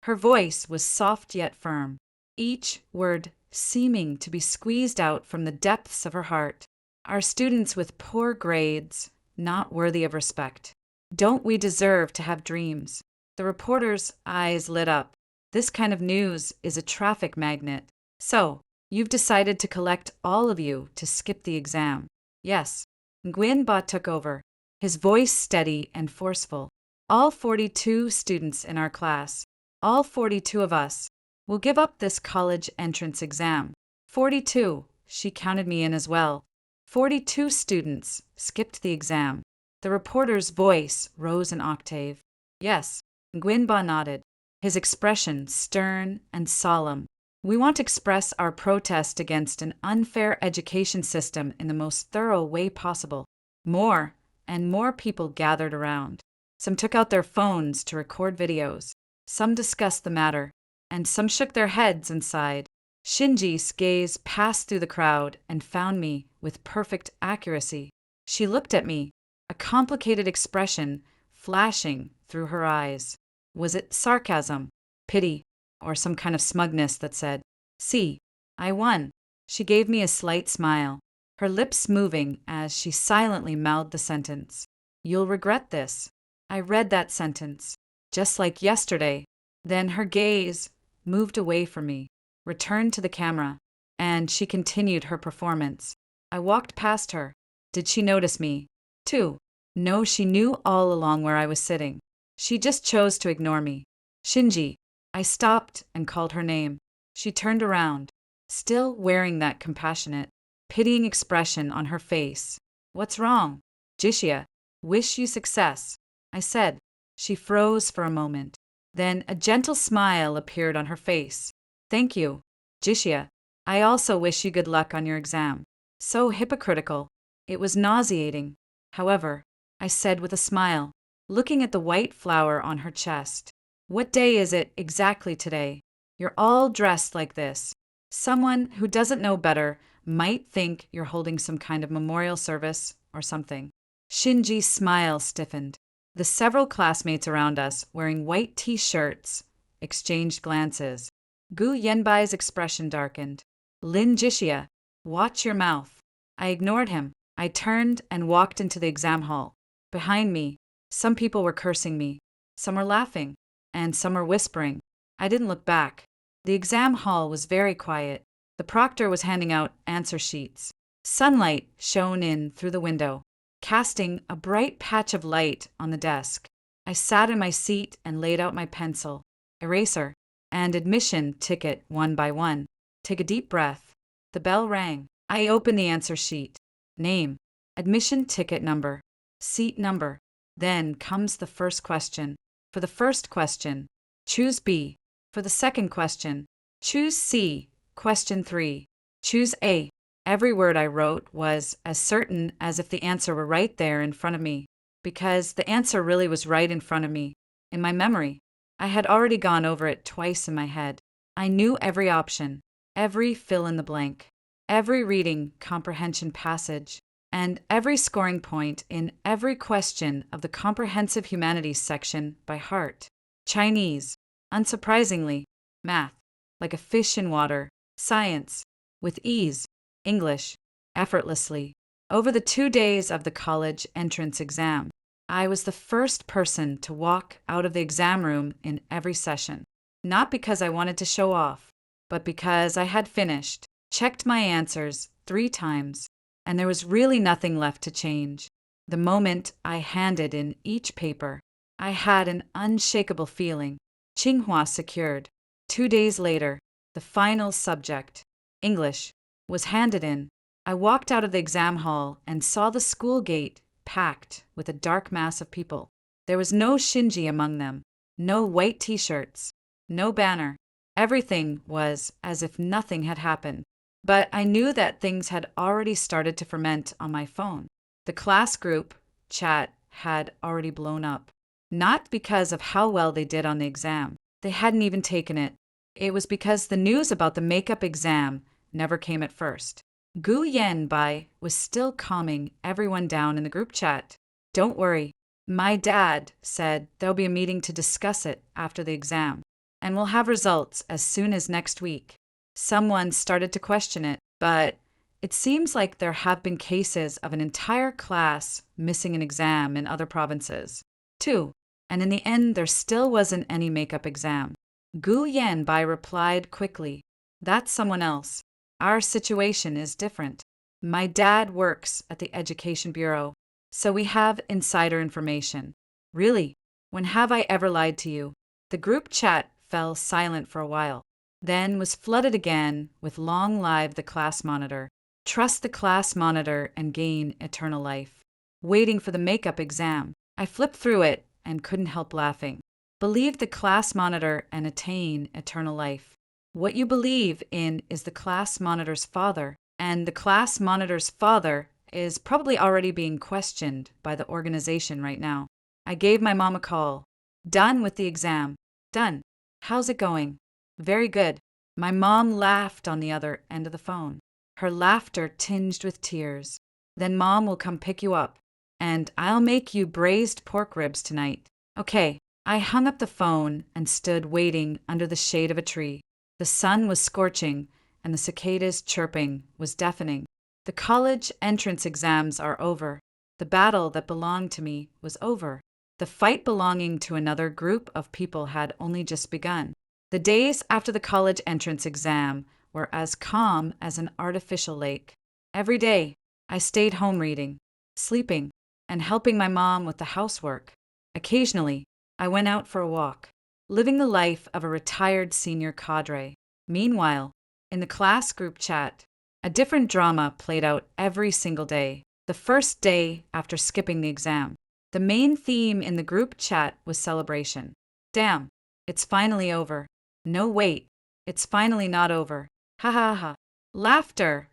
Her voice was soft yet firm, each word seeming to be squeezed out from the depths of her heart. Our students with poor grades, not worthy of respect. Don't we deserve to have dreams? The reporter's eyes lit up. This kind of news is a traffic magnet. So, you've decided to collect all of you to skip the exam. Yes. Nguyen Ba took over, his voice steady and forceful. All 42 students in our class, all 42 of us, will give up this college entrance exam. 42, she counted me in as well. 42 students skipped the exam. The reporter's voice rose an octave. Yes, Nguyen Ba nodded, his expression stern and solemn. We want to express our protest against an unfair education system in the most thorough way possible. More and more people gathered around. Some took out their phones to record videos. Some discussed the matter, and some shook their heads and sighed. Shinji's gaze passed through the crowd and found me with perfect accuracy. She looked at me, a complicated expression flashing through her eyes. Was it sarcasm, pity, or some kind of smugness that said, "See, I won"? She gave me a slight smile, her lips moving as she silently mouthed the sentence. "You'll regret this." I read that sentence, just like yesterday. Then her gaze moved away from me, returned to the camera, and she continued her performance. I walked past her. Did she notice me, too? No, she knew all along where I was sitting. She just chose to ignore me. Shinji. I stopped and called her name. She turned around, still wearing that compassionate, pitying expression on her face. "What's wrong?" "Jishia, wish you success," I said. She froze for a moment. Then a gentle smile appeared on her face. "Thank you, Jishia. I also wish you good luck on your exam." So hypocritical. It was nauseating. However, I said with a smile, looking at the white flower on her chest. "What day is it exactly today? You're all dressed like this. Someone who doesn't know better might think you're holding some kind of memorial service or something." Shinji's smile stiffened. The several classmates around us, wearing white t-shirts, exchanged glances. Gu Yenbai's expression darkened. "Lin Jishia, watch your mouth." I ignored him. I turned and walked into the exam hall. Behind me, some people were cursing me. Some were laughing, and some were whispering. I didn't look back. The exam hall was very quiet. The proctor was handing out answer sheets. Sunlight shone in through the window, casting a bright patch of light on the desk. I sat in my seat and laid out my pencil, eraser, and admission ticket one by one. Take a deep breath. The bell rang. I opened the answer sheet. Name, admission ticket number, seat number. Then comes the first question. For the first question, choose B. For the second question, choose C. Question 3, choose A. Every word I wrote was as certain as if the answer were right there in front of me, because the answer really was right in front of me, in my memory. I had already gone over it twice in my head. I knew every option, every fill in the blank, every reading comprehension passage, and every scoring point in every question of the comprehensive humanities section by heart. Chinese, unsurprisingly. Math, like a fish in water. Science, with ease. English, effortlessly. Over the 2 days of the college entrance exam, I was the first person to walk out of the exam room in every session. Not because I wanted to show off, but because I had finished, checked my answers 3 times, and there was really nothing left to change. The moment I handed in each paper, I had an unshakable feeling. Tsinghua secured. 2 days later, the final subject, English, was handed in. I walked out of the exam hall and saw the school gate packed with a dark mass of people. There was no Shinji among them, no white t-shirts, no banner. Everything was as if nothing had happened. But I knew that things had already started to ferment on my phone. The class group chat had already blown up. Not because of how well they did on the exam. They hadn't even taken it. It was because the news about the makeup exam never came at first. Gu Yenbai was still calming everyone down in the group chat. "Don't worry. My dad said there'll be a meeting to discuss it after the exam, and we'll have results as soon as next week." Someone started to question it, but it seems like there have been cases of an entire class missing an exam in other provinces, too. And in the end, there still wasn't any makeup exam. Gu Yanbai replied quickly, "That's someone else. Our situation is different. My dad works at the Education Bureau, so we have insider information." "Really? When have I ever lied to you?" The group chat fell silent for a while, then was flooded again with "Long live the class monitor. Trust the class monitor and gain eternal life." Waiting for the makeup exam. I flipped through it and couldn't help laughing. Believe the class monitor and attain eternal life. What you believe in is the class monitor's father, and the class monitor's father is probably already being questioned by the organization right now. I gave my mom a call. "Done with the exam." "Done. How's it going?" "Very good." My mom laughed on the other end of the phone, her laughter tinged with tears. "Then Mom will come pick you up, and I'll make you braised pork ribs tonight." "Okay." I hung up the phone and stood waiting under the shade of a tree. The sun was scorching, and the cicadas' chirping was deafening. The college entrance exams are over. The battle that belonged to me was over. The fight belonging to another group of people had only just begun. The days after the college entrance exam were as calm as an artificial lake. Every day, I stayed home reading, sleeping, and helping my mom with the housework. Occasionally, I went out for a walk, living the life of a retired senior cadre. Meanwhile, in the class group chat, a different drama played out every single day. The first day after skipping the exam, the main theme in the group chat was celebration. "Damn, it's finally over." "No, wait, it's finally not over." "Ha ha ha." Laughter.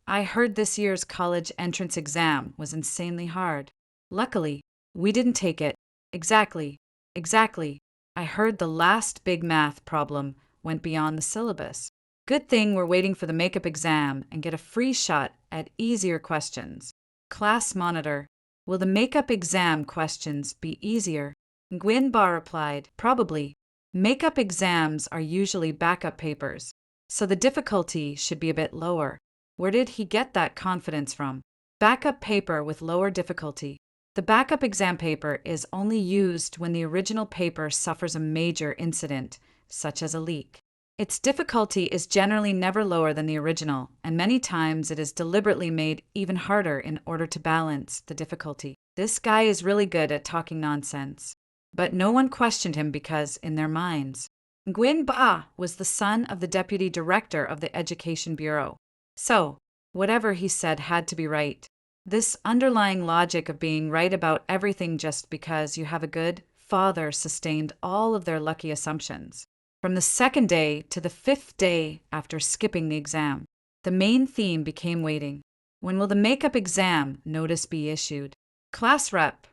I heard this year's college entrance exam was insanely hard. Luckily, we didn't take it. Exactly. I heard the last big math problem went beyond the syllabus. Good thing we're waiting for the makeup exam and get a free shot at easier questions. Class monitor. Will the makeup exam questions be easier? Nguyen Ba replied, "Probably. Makeup exams are usually backup papers, so the difficulty should be a bit lower." Where did he get that confidence from? Backup paper with lower difficulty. The backup exam paper is only used when the original paper suffers a major incident, such as a leak. Its difficulty is generally never lower than the original, and many times it is deliberately made even harder in order to balance the difficulty. This guy is really good at talking nonsense. But no one questioned him because, in their minds, Nguyen Ba was the son of the deputy director of the Education Bureau. So, whatever he said had to be right. This underlying logic of being right about everything just because you have a good father sustained all of their lucky assumptions. From the second day to the fifth day after skipping the exam, the main theme became waiting. When will the makeup exam notice be issued? Class rep,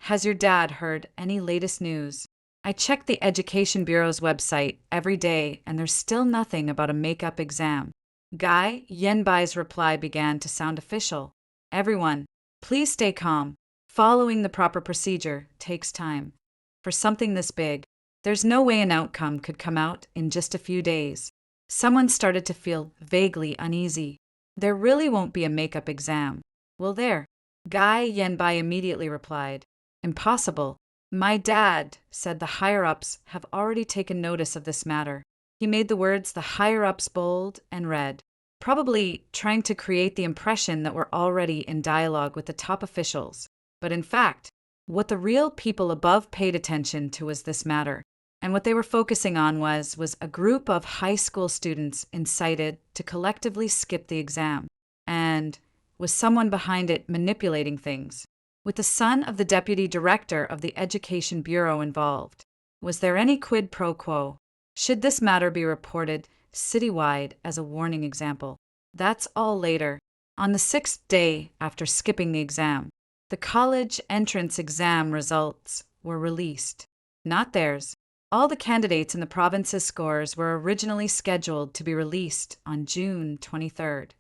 has your dad heard any latest news? I check the Education Bureau's website every day and there's still nothing about a makeup exam. Guy Yenbai's reply began to sound official. "Everyone, please stay calm. Following the proper procedure takes time. For something this big, there's no way an outcome could come out in just a few days." Someone started to feel vaguely uneasy. "There really won't be a makeup exam, will there?" Guy Yenbai immediately replied, "Impossible. My dad said the higher-ups have already taken notice of this matter." He made the words "the higher-ups" bold and red, probably trying to create the impression that we're already in dialogue with the top officials. But in fact, what the real people above paid attention to was this matter. And what they were focusing on was a group of high school students incited to collectively skip the exam. And was someone behind it manipulating things? With the son of the deputy director of the Education Bureau involved, was there any quid pro quo? Should this matter be reported citywide as a warning example? That's all later. On the sixth day after skipping the exam, the college entrance exam results were released. Not theirs. All the candidates in the province's scores were originally scheduled to be released on June 23rd.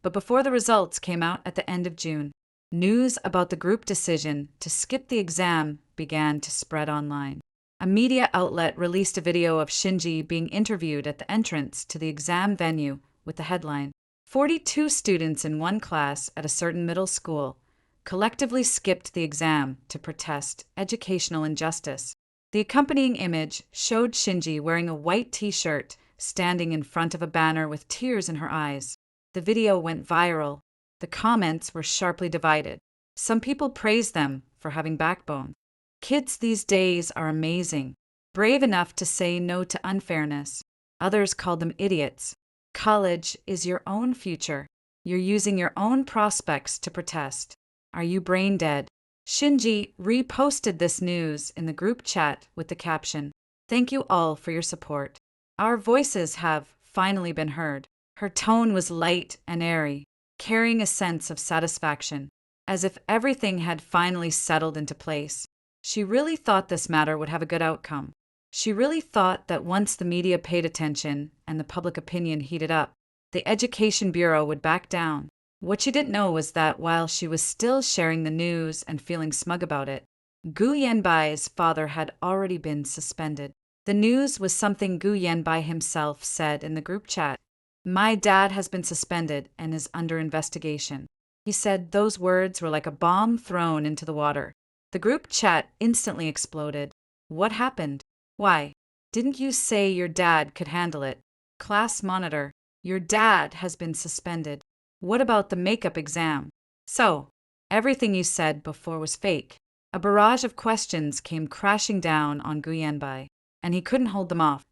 But before the results came out at the end of June, news about the group decision to skip the exam began to spread online. A media outlet released a video of Shinji being interviewed at the entrance to the exam venue with the headline, 42 students in one class at a certain middle school collectively skipped the exam to protest educational injustice. The accompanying image showed Shinji wearing a white t-shirt, standing in front of a banner with tears in her eyes. The video went viral. The comments were sharply divided. Some people praised them for having backbone. Kids these days are amazing, brave enough to say no to unfairness. Others called them idiots. College is your own future. You're using your own prospects to protest. Are you brain dead? Shinji reposted this news in the group chat with the caption, "Thank you all for your support. Our voices have finally been heard." Her tone was light and airy, carrying a sense of satisfaction, as if everything had finally settled into place. She really thought this matter would have a good outcome. She really thought that once the media paid attention and the public opinion heated up, the Education Bureau would back down. What she didn't know was that while she was still sharing the news and feeling smug about it, Gu Yanbai's father had already been suspended. The news was something Gu Yanbai himself said in the group chat. "My dad has been suspended and is under investigation." He said those words were like a bomb thrown into the water. The group chat instantly exploded. What happened? Why? Didn't you say your dad could handle it? Class monitor, your dad has been suspended. What about the makeup exam? So, everything you said before was fake. A barrage of questions came crashing down on Gu Yanbai, and he couldn't hold them off.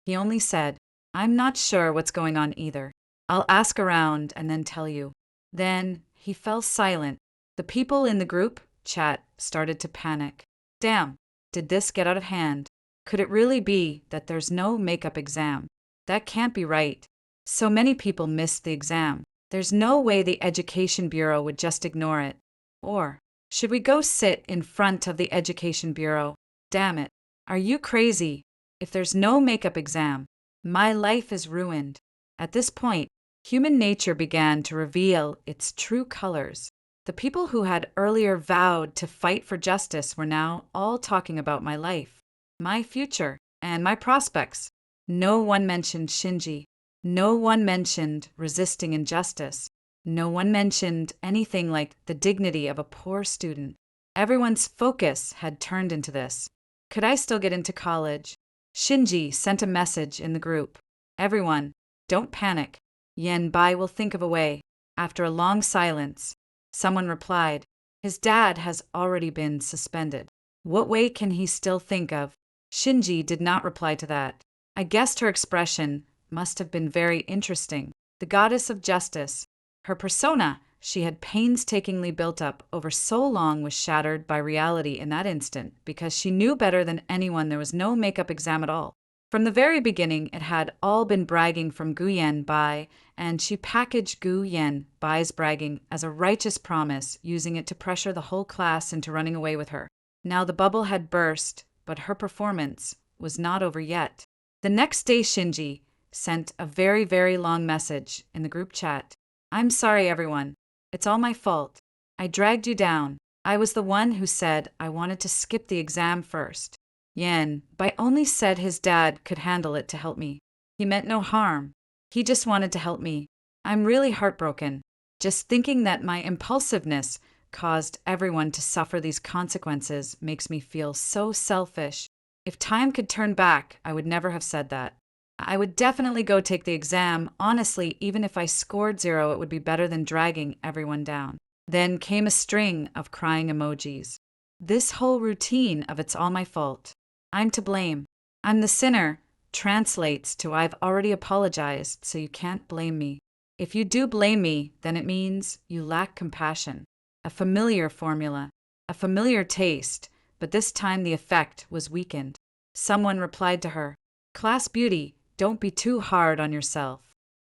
He only said, "I'm not sure what's going on either. I'll ask around and then tell you." Then he fell silent. The people in the group chat started to panic. Damn, did this get out of hand? Could it really be that there's no makeup exam? That can't be right. So many people missed the exam. There's no way the Education Bureau would just ignore it. Or, should we go sit in front of the Education Bureau? Damn it. Are you crazy? If there's no makeup exam, my life is ruined. At this point, human nature began to reveal its true colors. The people who had earlier vowed to fight for justice were now all talking about my life, my future, and my prospects. No one mentioned Shinji. No one mentioned resisting injustice. No one mentioned anything like the dignity of a poor student. Everyone's focus had turned into this. Could I still get into college? Shinji sent a message in the group. Everyone, don't panic. Yanbai will think of a way. After a long silence, someone replied, his dad has already been suspended. What way can he still think of? Shinji did not reply to that. I guessed her expression must have been very interesting. The goddess of justice, her persona she had painstakingly built up over so long, was shattered by reality in that instant because she knew better than anyone there was no makeup exam at all. From the very beginning, it had all been bragging from Gu Yanbai, and she packaged Gu Yanbai's bragging as a righteous promise, using it to pressure the whole class into running away with her. Now the bubble had burst, but her performance was not over yet. The next day, Shinji sent a very, very long message in the group chat. I'm sorry, everyone. It's all my fault. I dragged you down. I was the one who said I wanted to skip the exam first. Yanbai only said his dad could handle it to help me. He meant no harm. He just wanted to help me. I'm really heartbroken. Just thinking that my impulsiveness caused everyone to suffer these consequences makes me feel so selfish. If time could turn back, I would never have said that. I would definitely go take the exam. Honestly, even if I scored 0, it would be better than dragging everyone down. Then came a string of crying emojis. This whole routine of it's all my fault. I'm to blame. I'm the sinner translates to I've already apologized, so you can't blame me. If you do blame me, then it means you lack compassion. A familiar formula, a familiar taste, but this time the effect was weakened. Someone replied to her, "Class beauty, don't be too hard on yourself.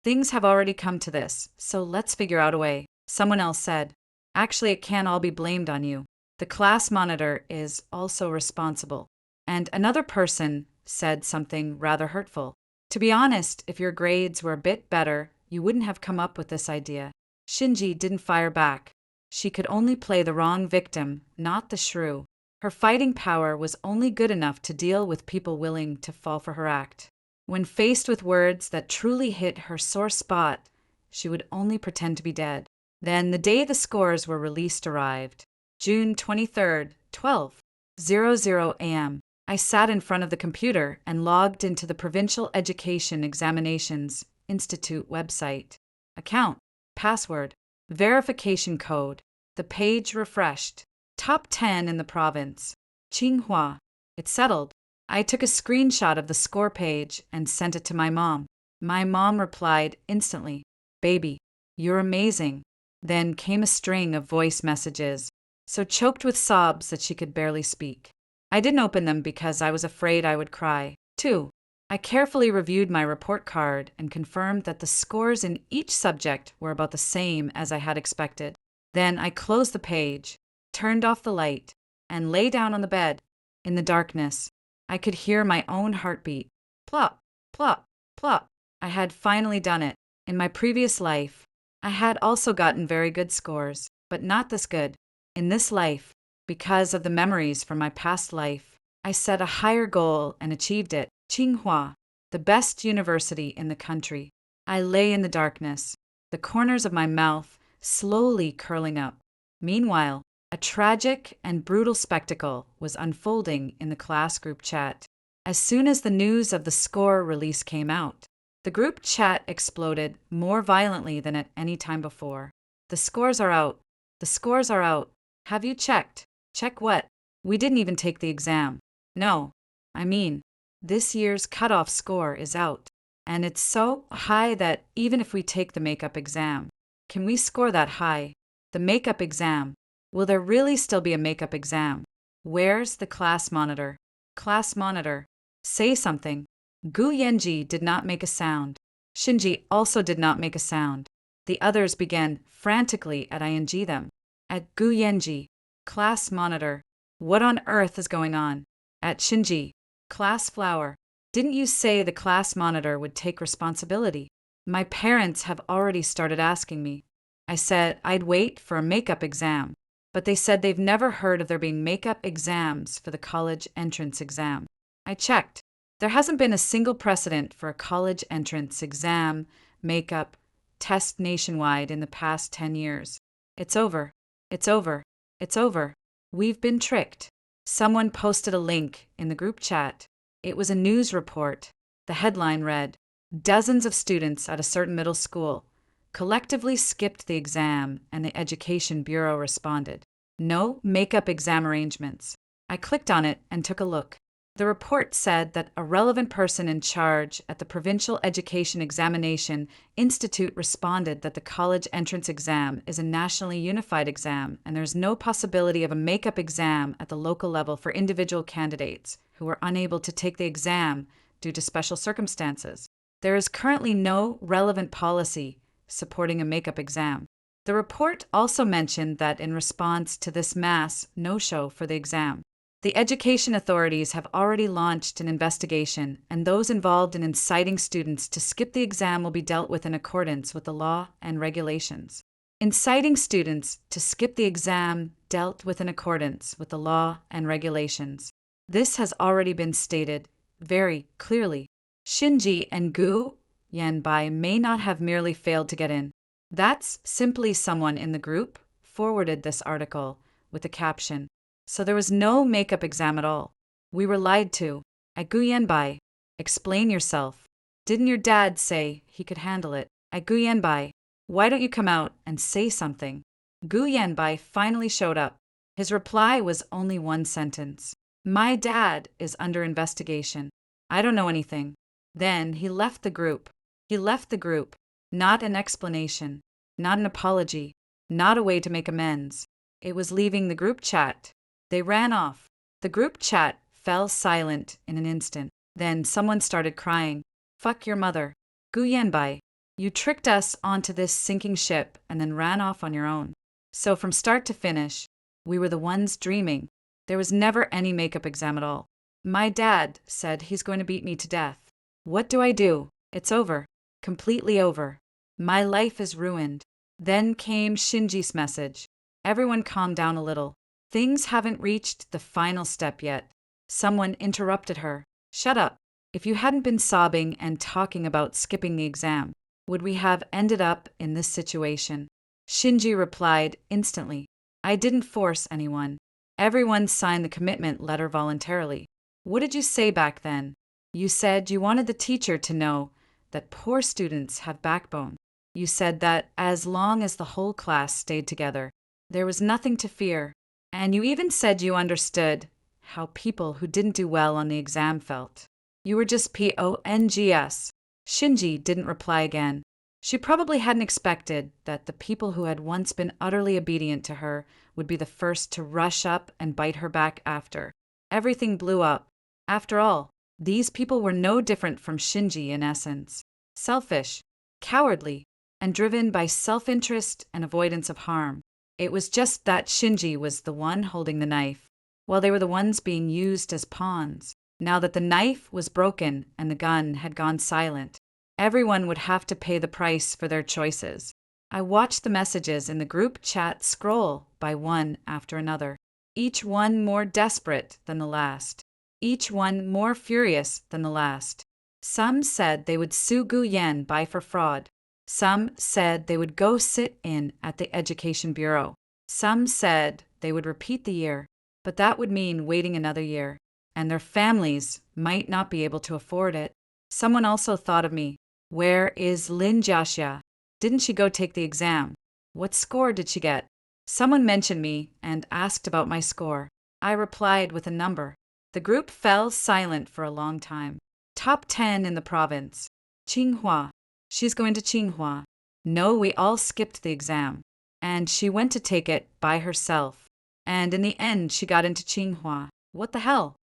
Things have already come to this, so let's figure out a way." Someone else said, "Actually, it can't all be blamed on you. The class monitor is also responsible." And another person said something rather hurtful. "To be honest, if your grades were a bit better, you wouldn't have come up with this idea." Shinji didn't fire back. She could only play the wrong victim, not the shrew. Her fighting power was only good enough to deal with people willing to fall for her act. When faced with words that truly hit her sore spot, she would only pretend to be dead. Then the day the scores were released arrived. June 23rd, 12:00 a.m. I sat in front of the computer and logged into the Provincial Education Examinations Institute website. Account, password, verification code. The page refreshed. Top 10 in the province. Tsinghua. It's settled. I took a screenshot of the score page and sent it to my mom. My mom replied instantly, "Baby, you're amazing." Then came a string of voice messages, so choked with sobs that she could barely speak. I didn't open them because I was afraid I would cry. 2. I carefully reviewed my report card and confirmed that the scores in each subject were about the same as I had expected. Then I closed the page, turned off the light, and lay down on the bed. In the darkness, I could hear my own heartbeat. Plop, plop, plop. I had finally done it. In my previous life, I had also gotten very good scores, but not this good. In this life, because of the memories from my past life, I set a higher goal and achieved it. Tsinghua, the best university in the country. I lay in the darkness, the corners of my mouth slowly curling up. Meanwhile, a tragic and brutal spectacle was unfolding in the class group chat. As soon as the news of the score release came out, the group chat exploded more violently than at any time before. The scores are out. The scores are out. Have you checked? Check what? We didn't even take the exam. No, I mean, this year's cutoff score is out. And it's so high that even if we take the makeup exam, can we score that high? The makeup exam. Will there really still be a makeup exam? Where's the class monitor? Class monitor. Say something. Gu Yenji did not make a sound. Shinji also did not make a sound. The others began frantically at ing them. At Gu Yenji. Class monitor. What on earth is going on? At Shinji. Class flower. Didn't you say the class monitor would take responsibility? My parents have already started asking me. I said I'd wait for a makeup exam, but they said they've never heard of there being makeup exams for the college entrance exam. I checked. There hasn't been a single precedent for a college entrance exam, makeup, test nationwide in the past 10 years. It's over. It's over. It's over. We've been tricked. Someone posted a link in the group chat. It was a news report. The headline read, "Dozens of students at a certain middle school collectively skipped the exam," and the Education Bureau responded, "No makeup exam arrangements." I clicked on it and took a look. The report said that a relevant person in charge at the Provincial Education Examination Institute responded that the college entrance exam is a nationally unified exam and there's no possibility of a makeup exam at the local level for individual candidates who are unable to take the exam due to special circumstances. There is currently no relevant policy supporting a makeup exam. The report also mentioned that in response to this mass no-show for the exam, the education authorities have already launched an investigation, and those involved in inciting students to skip the exam will be dealt with in accordance with the law and regulations. Inciting students to skip the exam dealt with in accordance with the law and regulations. This has already been stated very clearly. Shinji and Gu Yanbai may not have merely failed to get in. That's simply someone in the group forwarded this article with a caption. So there was no makeup exam at all. We were lied to. At Gu Yanbai, explain yourself. Didn't your dad say he could handle it? At Gu Yanbai, why don't you come out and say something? Gu Yanbai finally showed up. His reply was only one sentence. My dad is under investigation. I don't know anything. Then he left the group. He left the group. Not an explanation. Not an apology. Not a way to make amends. It was leaving the group chat. They ran off. The group chat fell silent in an instant. Then someone started crying. Fuck your mother. Gu Yanbai, you tricked us onto this sinking ship and then ran off on your own. So from start to finish, we were the ones dreaming. There was never any makeup exam at all. My dad said he's going to beat me to death. What do I do? It's over. Completely over. My life is ruined. Then came Shinji's message. Everyone calmed down a little. Things haven't reached the final step yet. Someone interrupted her. Shut up. If you hadn't been sobbing and talking about skipping the exam, would we have ended up in this situation? Shinji replied instantly. I didn't force anyone. Everyone signed the commitment letter voluntarily. What did you say back then? You said you wanted the teacher to know that poor students have backbone. You said that as long as the whole class stayed together, there was nothing to fear. And you even said you understood how people who didn't do well on the exam felt. You were just PONGS. Shinji didn't reply again. She probably hadn't expected that the people who had once been utterly obedient to her would be the first to rush up and bite her back after. Everything blew up. After all, these people were no different from Shinji in essence. Selfish, cowardly, and driven by self-interest and avoidance of harm. It was just that Shinji was the one holding the knife, while they were the ones being used as pawns. Now that the knife was broken and the gun had gone silent, everyone would have to pay the price for their choices. I watched the messages in the group chat scroll by one after another, each one more desperate than the last, each one more furious than the last. Some said they would sue Gu Yan Bai for fraud. Some said they would go sit in at the Education Bureau. Some said they would repeat the year, but that would mean waiting another year, and their families might not be able to afford it. Someone also thought of me. Where is Lin Jiaxia? Didn't she go take the exam? What score did she get? Someone mentioned me and asked about my score. I replied with a number. The group fell silent for a long time. Top 10 in the province. Tsinghua. She's going to Tsinghua. No, we all skipped the exam. And she went to take it by herself. And in the end, she got into Tsinghua. What the hell?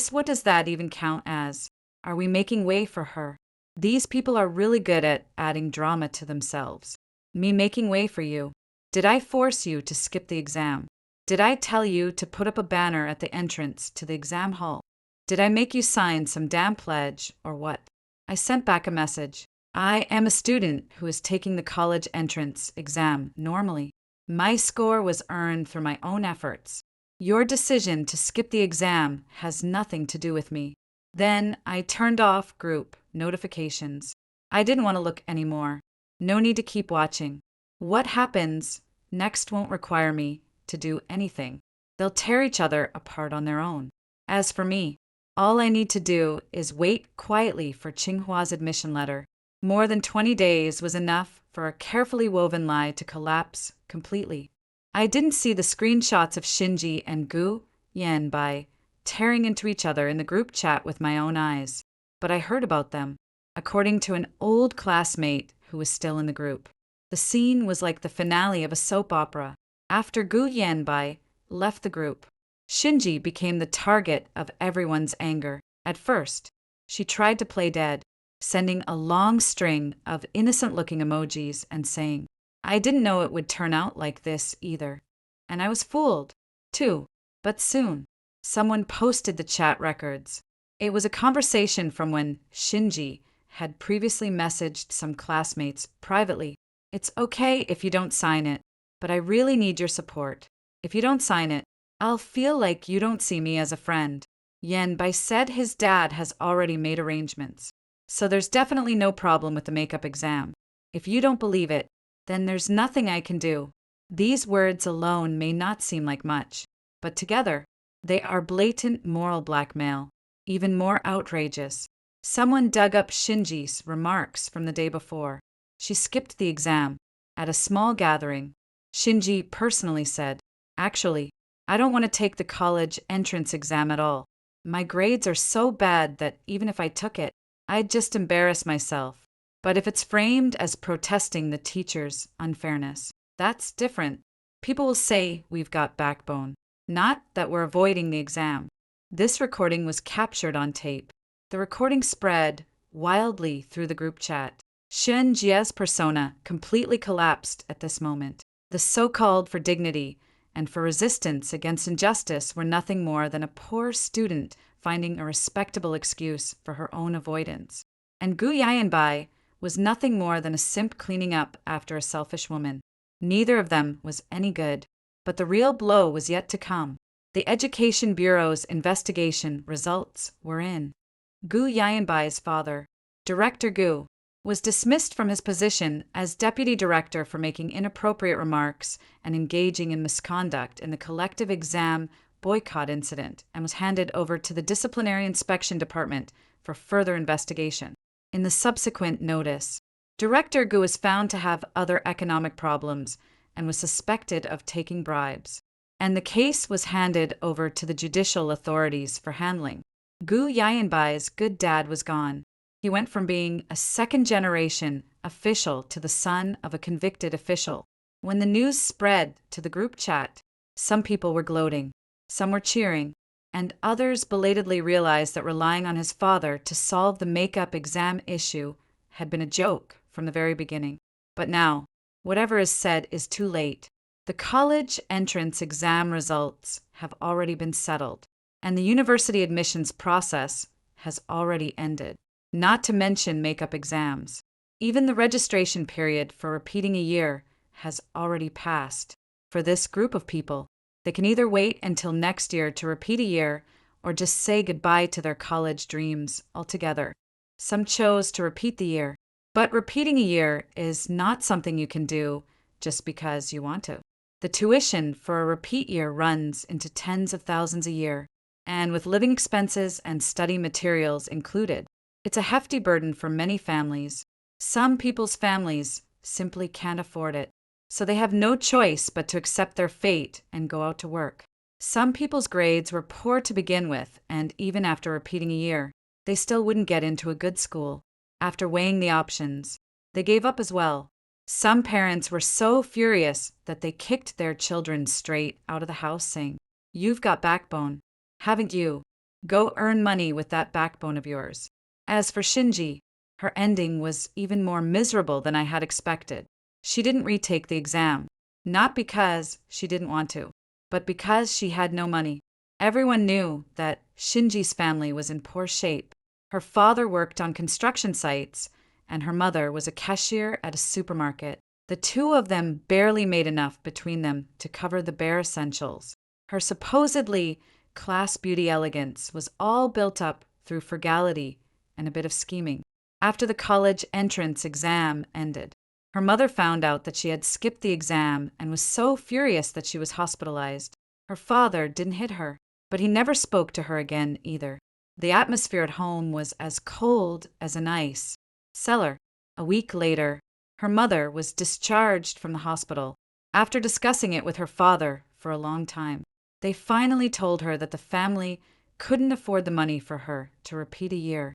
What does that even count as? Are we making way for her? These people are really good at adding drama to themselves. Me making way for you. Did I force you to skip the exam? Did I tell you to put up a banner at the entrance to the exam hall? Did I make you sign some damn pledge, or what? I sent back a message. I am a student who is taking the college entrance exam normally. My score was earned through my own efforts. Your decision to skip the exam has nothing to do with me. Then I turned off group notifications. I didn't want to look anymore. No need to keep watching. What happens next won't require me to do anything. They'll tear each other apart on their own. As for me, all I need to do is wait quietly for Tsinghua's admission letter. More than 20 days was enough for a carefully woven lie to collapse completely. I didn't see the screenshots of Shinji and Gu Yanbai tearing into each other in the group chat with my own eyes, but I heard about them, according to an old classmate who was still in the group. The scene was like the finale of a soap opera. After Gu Yanbai left the group, Shinji became the target of everyone's anger. At first, she tried to play dead, sending a long string of innocent-looking emojis and saying, I didn't know it would turn out like this either. And I was fooled, too. But soon, someone posted the chat records. It was a conversation from when Shinji had previously messaged some classmates privately. It's okay if you don't sign it, but I really need your support. If you don't sign it, I'll feel like you don't see me as a friend. Yanbai said his dad has already made arrangements. So there's definitely no problem with the makeup exam. If you don't believe it, then there's nothing I can do. These words alone may not seem like much, but together, they are blatant moral blackmail, even more outrageous. Someone dug up Shinji's remarks from the day before. She skipped the exam. At a small gathering, Shinji personally said, Actually, I don't want to take the college entrance exam at all. My grades are so bad that even if I took it, I'd just embarrass myself. But if it's framed as protesting the teacher's unfairness, that's different. People will say we've got backbone, not that we're avoiding the exam. This recording was captured on tape. The recording spread wildly through the group chat. Shen Jie's persona completely collapsed at this moment. The so-called for dignity and for resistance against injustice were nothing more than a poor student finding a respectable excuse for her own avoidance. And Gu Yanbai was nothing more than a simp cleaning up after a selfish woman. Neither of them was any good. But the real blow was yet to come. The Education Bureau's investigation results were in. Gu Yayanbai's father, Director Gu, was dismissed from his position as deputy director for making inappropriate remarks and engaging in misconduct in the collective exam boycott incident, and was handed over to the Disciplinary Inspection Department for further investigation. In the subsequent notice, Director Gu was found to have other economic problems and was suspected of taking bribes, and the case was handed over to the judicial authorities for handling. Gu Yayanbai's good dad was gone. He went from being a second-generation official to the son of a convicted official. When the news spread to the group chat, some people were gloating, some were cheering, and others belatedly realized that relying on his father to solve the makeup exam issue had been a joke from the very beginning. But now, whatever is said is too late. The college entrance exam results have already been settled, and the university admissions process has already ended. Not to mention makeup exams. Even the registration period for repeating a year has already passed. For this group of people, they can either wait until next year to repeat a year or just say goodbye to their college dreams altogether. Some chose to repeat the year, but repeating a year is not something you can do just because you want to. The tuition for a repeat year runs into tens of thousands a year, and with living expenses and study materials included, it's a hefty burden for many families. Some people's families simply can't afford it, so they have no choice but to accept their fate and go out to work. Some people's grades were poor to begin with, and even after repeating a year, they still wouldn't get into a good school. After weighing the options, they gave up as well. Some parents were so furious that they kicked their children straight out of the house, saying, "You've got backbone, haven't you? Go earn money with that backbone of yours." As for Shinji, her ending was even more miserable than I had expected. She didn't retake the exam, not because she didn't want to, but because she had no money. Everyone knew that Shinji's family was in poor shape. Her father worked on construction sites, and her mother was a cashier at a supermarket. The two of them barely made enough between them to cover the bare essentials. Her supposedly class beauty elegance was all built up through frugality and a bit of scheming. After the college entrance exam ended, her mother found out that she had skipped the exam and was so furious that she was hospitalized. Her father didn't hit her, but he never spoke to her again either. The atmosphere at home was as cold as an ice cellar. A week later, her mother was discharged from the hospital. After discussing it with her father for a long time, they finally told her that the family couldn't afford the money for her to repeat a year.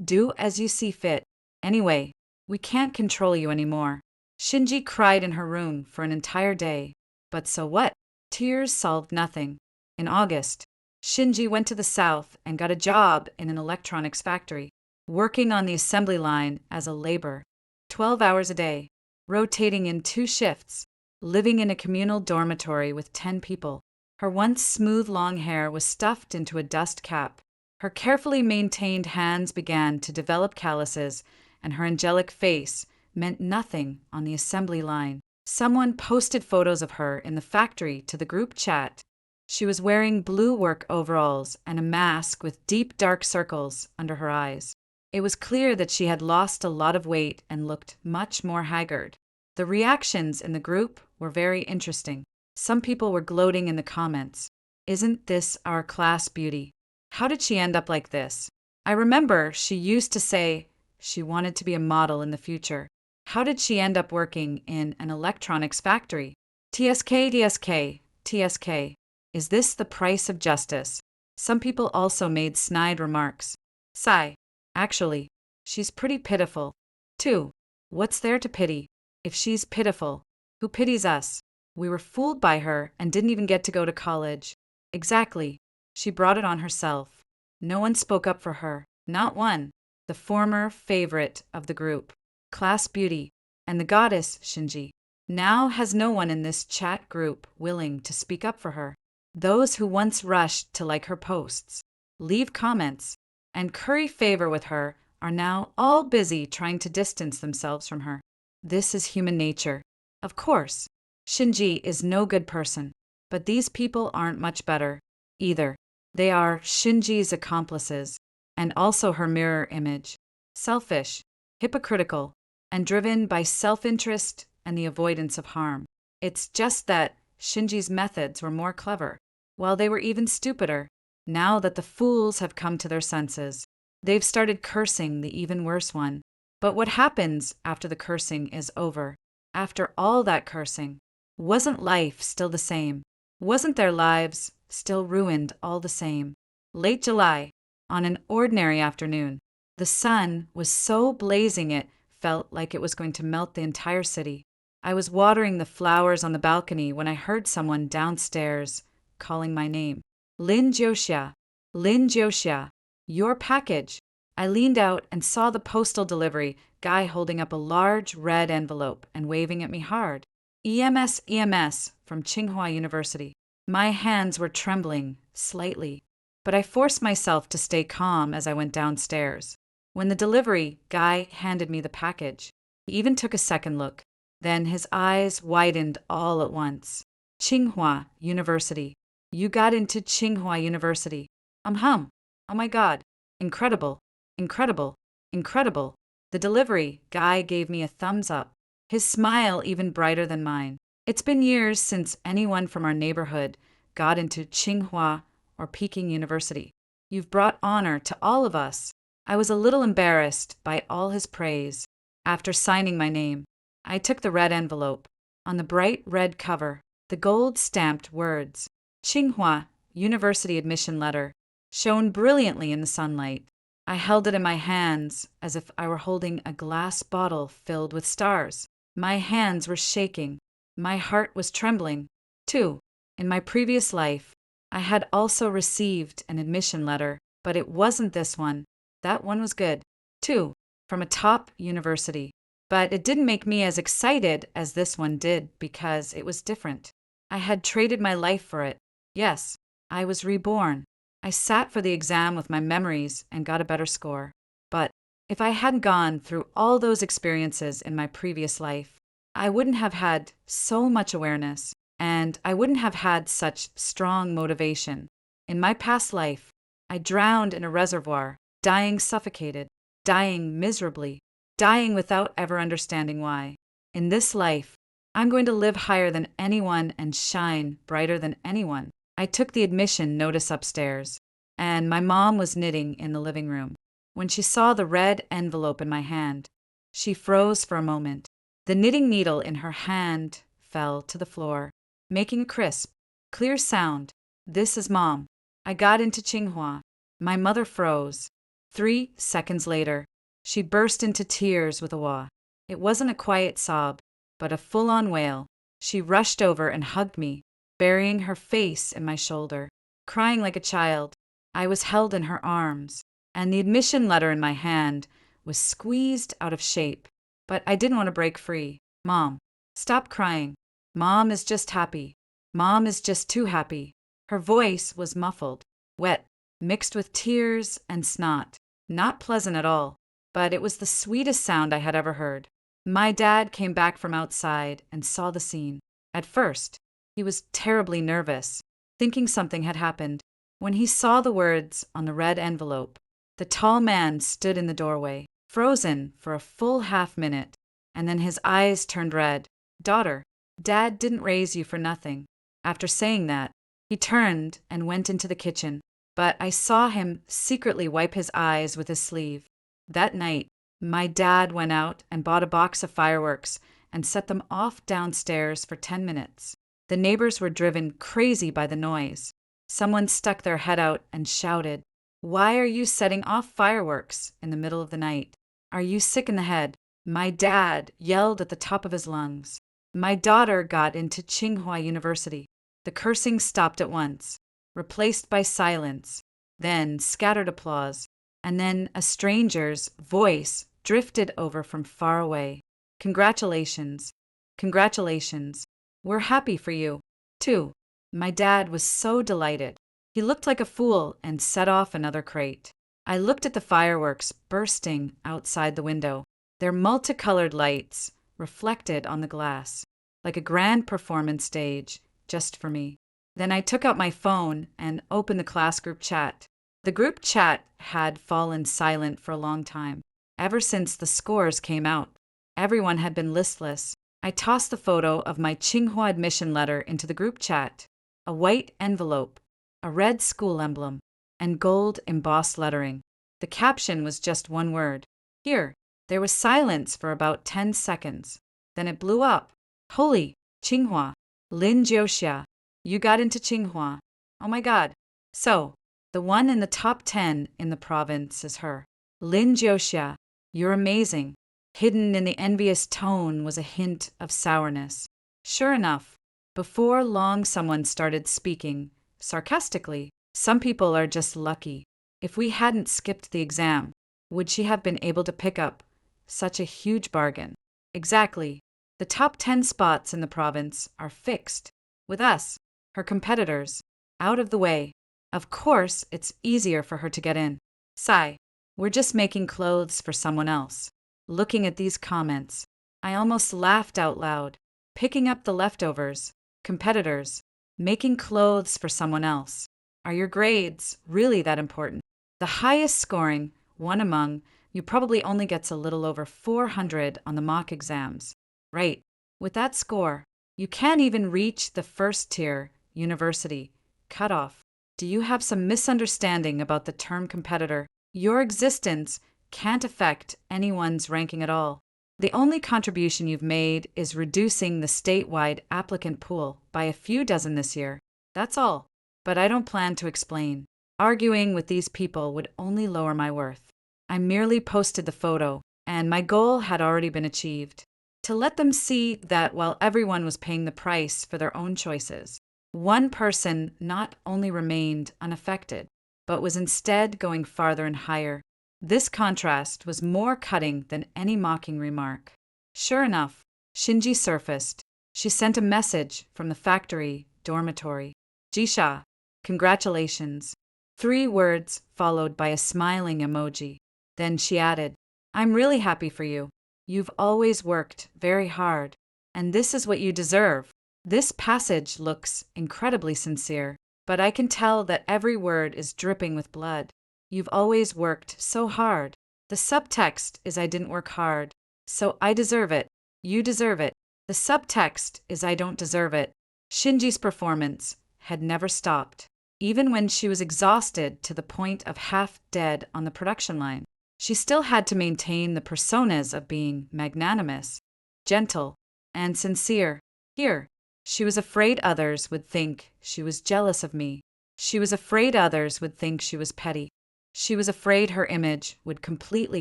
"Do as you see fit. Anyway, we can't control you anymore." Shinji cried in her room for an entire day. But so what? Tears solved nothing. In August, Shinji went to the south and got a job in an electronics factory, working on the assembly line as a laborer, 12 hours a day, rotating in 2 shifts, living in a communal dormitory with 10 people. Her once smooth long hair was stuffed into a dust cap. Her carefully maintained hands began to develop calluses, and her angelic face meant nothing on the assembly line. Someone posted photos of her in the factory to the group chat. She was wearing blue work overalls and a mask with deep dark circles under her eyes. It was clear that she had lost a lot of weight and looked much more haggard. The reactions in the group were very interesting. Some people were gloating in the comments. "Isn't this our class beauty? How did she end up like this? I remember she used to say she wanted to be a model in the future. How did she end up working in an electronics factory? TSK, TSK, TSK. Is this the price of justice?" Some people also made snide remarks. Sigh. Actually, she's pretty pitiful, too. What's there to pity? If she's pitiful, who pities us? We were fooled by her and didn't even get to go to college. Exactly. She brought it on herself. No one spoke up for her. Not one. The former favorite of the group, class beauty, and the goddess Shinji, now has no one in this chat group willing to speak up for her. Those who once rushed to like her posts, leave comments, and curry favor with her are now all busy trying to distance themselves from her. This is human nature. Of course, Shinji is no good person. But these people aren't much better, either. They are Shinji's accomplices, and also her mirror image. Selfish, hypocritical, and driven by self-interest and the avoidance of harm. It's just that Shinji's methods were more clever, while they were even stupider. Now that the fools have come to their senses, they've started cursing the even worse one. But what happens after the cursing is over? After all that cursing, wasn't life still the same? Wasn't their lives still ruined all the same? Late July, on an ordinary afternoon, the sun was so blazing it felt like it was going to melt the entire city. I was watering the flowers on the balcony when I heard someone downstairs calling my name. Lin Jiuxia, Lin Jiuxia, your package. I leaned out and saw the postal delivery guy holding up a large red envelope and waving at me hard. EMS, EMS, from Tsinghua University. My hands were trembling, slightly, but I forced myself to stay calm as I went downstairs. When the delivery guy handed me the package, he even took a second look. Then his eyes widened all at once. Tsinghua University. You got into Tsinghua University. Oh my God. Incredible, incredible, incredible. The delivery guy gave me a thumbs up, his smile even brighter than mine. It's been years since anyone from our neighborhood got into Tsinghua or Peking University. You've brought honor to all of us. I was a little embarrassed by all his praise. After signing my name, I took the red envelope. On the bright red cover, the gold-stamped words, Tsinghua University admission letter, shone brilliantly in the sunlight. I held it in my hands as if I were holding a glass bottle filled with stars. My hands were shaking. My heart was trembling. Too, in my previous life, I had also received an admission letter, but it wasn't this one. That one was good, too, from a top university. But it didn't make me as excited as this one did because it was different. I had traded my life for it. Yes, I was reborn. I sat for the exam with my memories and got a better score. But if I hadn't gone through all those experiences in my previous life, I wouldn't have had so much awareness, and I wouldn't have had such strong motivation. In my past life, I drowned in a reservoir, dying suffocated, dying miserably, dying without ever understanding why. In this life, I'm going to live higher than anyone and shine brighter than anyone. I took the admission notice upstairs, and my mom was knitting in the living room. When she saw the red envelope in my hand, she froze for a moment. The knitting needle in her hand fell to the floor, making a crisp, clear sound. This is Mom. I got into Tsinghua. My mother froze. 3 seconds later, she burst into tears with a wah. It wasn't a quiet sob, but a full-on wail. She rushed over and hugged me, burying her face in my shoulder, crying like a child. I was held in her arms, and the admission letter in my hand was squeezed out of shape. But I didn't want to break free. Mom, stop crying. Mom is just happy. Mom is just too happy. Her voice was muffled, wet, mixed with tears and snot. Not pleasant at all, but it was the sweetest sound I had ever heard. My dad came back from outside and saw the scene. At first, he was terribly nervous, thinking something had happened. When he saw the words on the red envelope, the tall man stood in the doorway, frozen for a full half-minute, and then his eyes turned red. Daughter, Dad didn't raise you for nothing. After saying that, he turned and went into the kitchen, but I saw him secretly wipe his eyes with his sleeve. That night, my dad went out and bought a box of fireworks and set them off downstairs for 10 minutes. The neighbors were driven crazy by the noise. Someone stuck their head out and shouted, "Why are you setting off fireworks in the middle of the night? Are you sick in the head?" My dad yelled at the top of his lungs. My daughter got into Tsinghua University. The cursing stopped at once, replaced by silence, then scattered applause, and then a stranger's voice drifted over from far away. Congratulations. Congratulations. We're happy for you, too. My dad was so delighted. He looked like a fool and set off another crate. I looked at the fireworks bursting outside the window, their multicolored lights reflected on the glass, like a grand performance stage just for me. Then I took out my phone and opened the class group chat. The group chat had fallen silent for a long time, ever since the scores came out. Everyone had been listless. I tossed the photo of my Tsinghua admission letter into the group chat. A white envelope, a red school emblem, and gold embossed lettering. The caption was just one word. Here. There was silence for about 10 seconds. Then it blew up. Holy, Tsinghua. Lin Jiuxia. You got into Tsinghua. Oh my God. So, the one in the top 10 in the province is her. Lin Jiuxia. You're amazing. Hidden in the envious tone was a hint of sourness. Sure enough, before long someone started speaking, sarcastically. Some people are just lucky. If we hadn't skipped the exam, would she have been able to pick up such a huge bargain? Exactly. The top 10 spots in the province are fixed. With us, her competitors, out of the way. Of course, it's easier for her to get in. Sigh. We're just making clothes for someone else. Looking at these comments, I almost laughed out loud. Picking up the leftovers, competitors, making clothes for someone else. Are your grades really that important? The highest scoring, one among, you probably only gets a little over 400 on the mock exams. Right. With that score, you can't even reach the first tier, university, cutoff. Do you have some misunderstanding about the term competitor? Your existence can't affect anyone's ranking at all. The only contribution you've made is reducing the statewide applicant pool by a few dozen this year. That's all. But I don't plan to explain. Arguing with these people would only lower my worth. I merely posted the photo, and my goal had already been achieved. To let them see that while everyone was paying the price for their own choices, one person not only remained unaffected, but was instead going farther and higher. This contrast was more cutting than any mocking remark. Sure enough, Shinji surfaced. She sent a message from the factory dormitory. Jisha, congratulations. 3 words followed by a smiling emoji. Then she added, I'm really happy for you. You've always worked very hard, and this is what you deserve. This passage looks incredibly sincere, but I can tell that every word is dripping with blood. You've always worked so hard. The subtext is I didn't work hard, so I deserve it. You deserve it. The subtext is I don't deserve it. Shinji's performance had never stopped. Even when she was exhausted to the point of half dead on the production line, she still had to maintain the personas of being magnanimous, gentle, and sincere. Here, she was afraid others would think she was jealous of me. She was afraid others would think she was petty. She was afraid her image would completely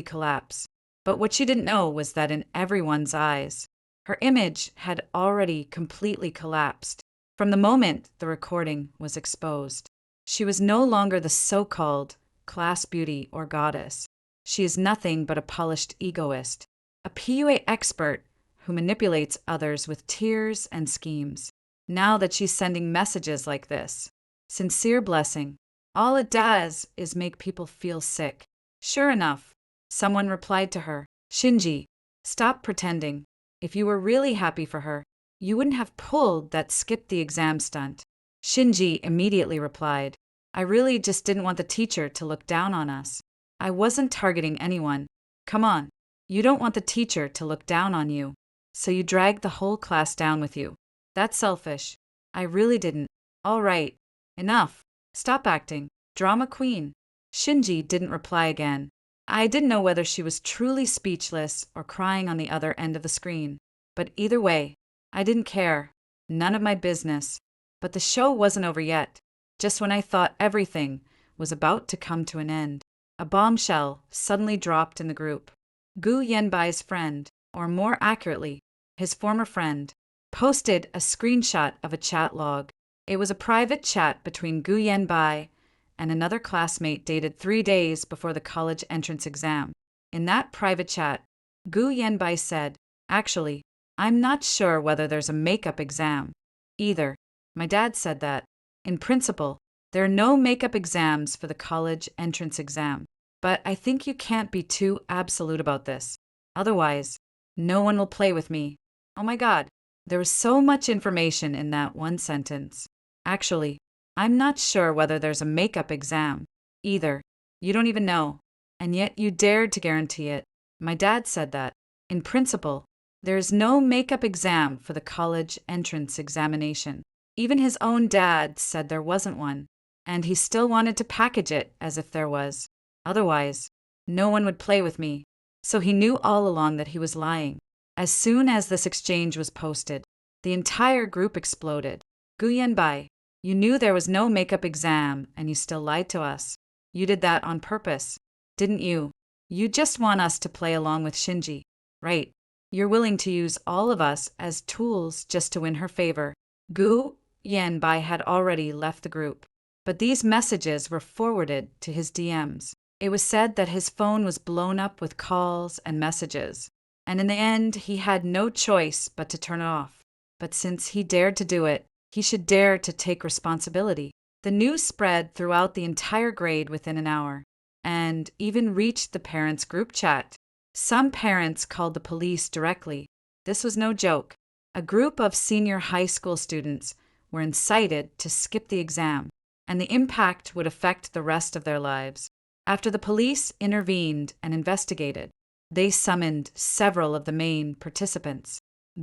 collapse. But what she didn't know was that in everyone's eyes, her image had already completely collapsed from the moment the recording was exposed. She was no longer the so-called class beauty or goddess. She is nothing but a polished egoist, a PUA expert who manipulates others with tears and schemes. Now that she's sending messages like this, sincere blessing, all it does is make people feel sick. Sure enough, someone replied to her, Shinji, stop pretending. If you were really happy for her, you wouldn't have pulled that skip the exam stunt. Shinji immediately replied, I really just didn't want the teacher to look down on us. I wasn't targeting anyone. Come on, you don't want the teacher to look down on you, so you dragged the whole class down with you. That's selfish. I really didn't. All right, enough. Stop acting. Drama queen. Shinji didn't reply again. I didn't know whether she was truly speechless or crying on the other end of the screen. But either way, I didn't care. None of my business. But the show wasn't over yet. Just when I thought everything was about to come to an end, a bombshell suddenly dropped in the group. Gu Yenbai's friend, or more accurately, his former friend, posted a screenshot of a chat log. It was a private chat between Gu Yenbai and another classmate dated 3 days before the college entrance exam. In that private chat, Gu Yenbai said, Actually, I'm not sure whether there's a makeup exam. Either. My dad said that. In principle, there are no makeup exams for the college entrance exam. But I think you can't be too absolute about this. Otherwise, no one will play with me. Oh my God, there was so much information in that one sentence. Actually, I'm not sure whether there's a makeup exam. Either. You don't even know. And yet you dared to guarantee it. My dad said that. In principle, there is no makeup exam for the college entrance examination. Even his own dad said there wasn't one. And he still wanted to package it as if there was. Otherwise, no one would play with me. So he knew all along that he was lying. As soon as this exchange was posted, the entire group exploded. Gu Yanbai, you knew there was no makeup exam and you still lied to us. You did that on purpose, didn't you? You just want us to play along with Shinji, right? You're willing to use all of us as tools just to win her favor. Gu Yanbai had already left the group, but these messages were forwarded to his DMs. It was said that his phone was blown up with calls and messages, and in the end, he had no choice but to turn it off. But since he dared to do it, he should dare to take responsibility. The news spread throughout the entire grade within an hour, and even reached the parents' group chat. Some parents called the police directly. This was no joke. A group of senior high school students were incited to skip the exam, and the impact would affect the rest of their lives. After the police intervened and investigated, they summoned several of the main participants.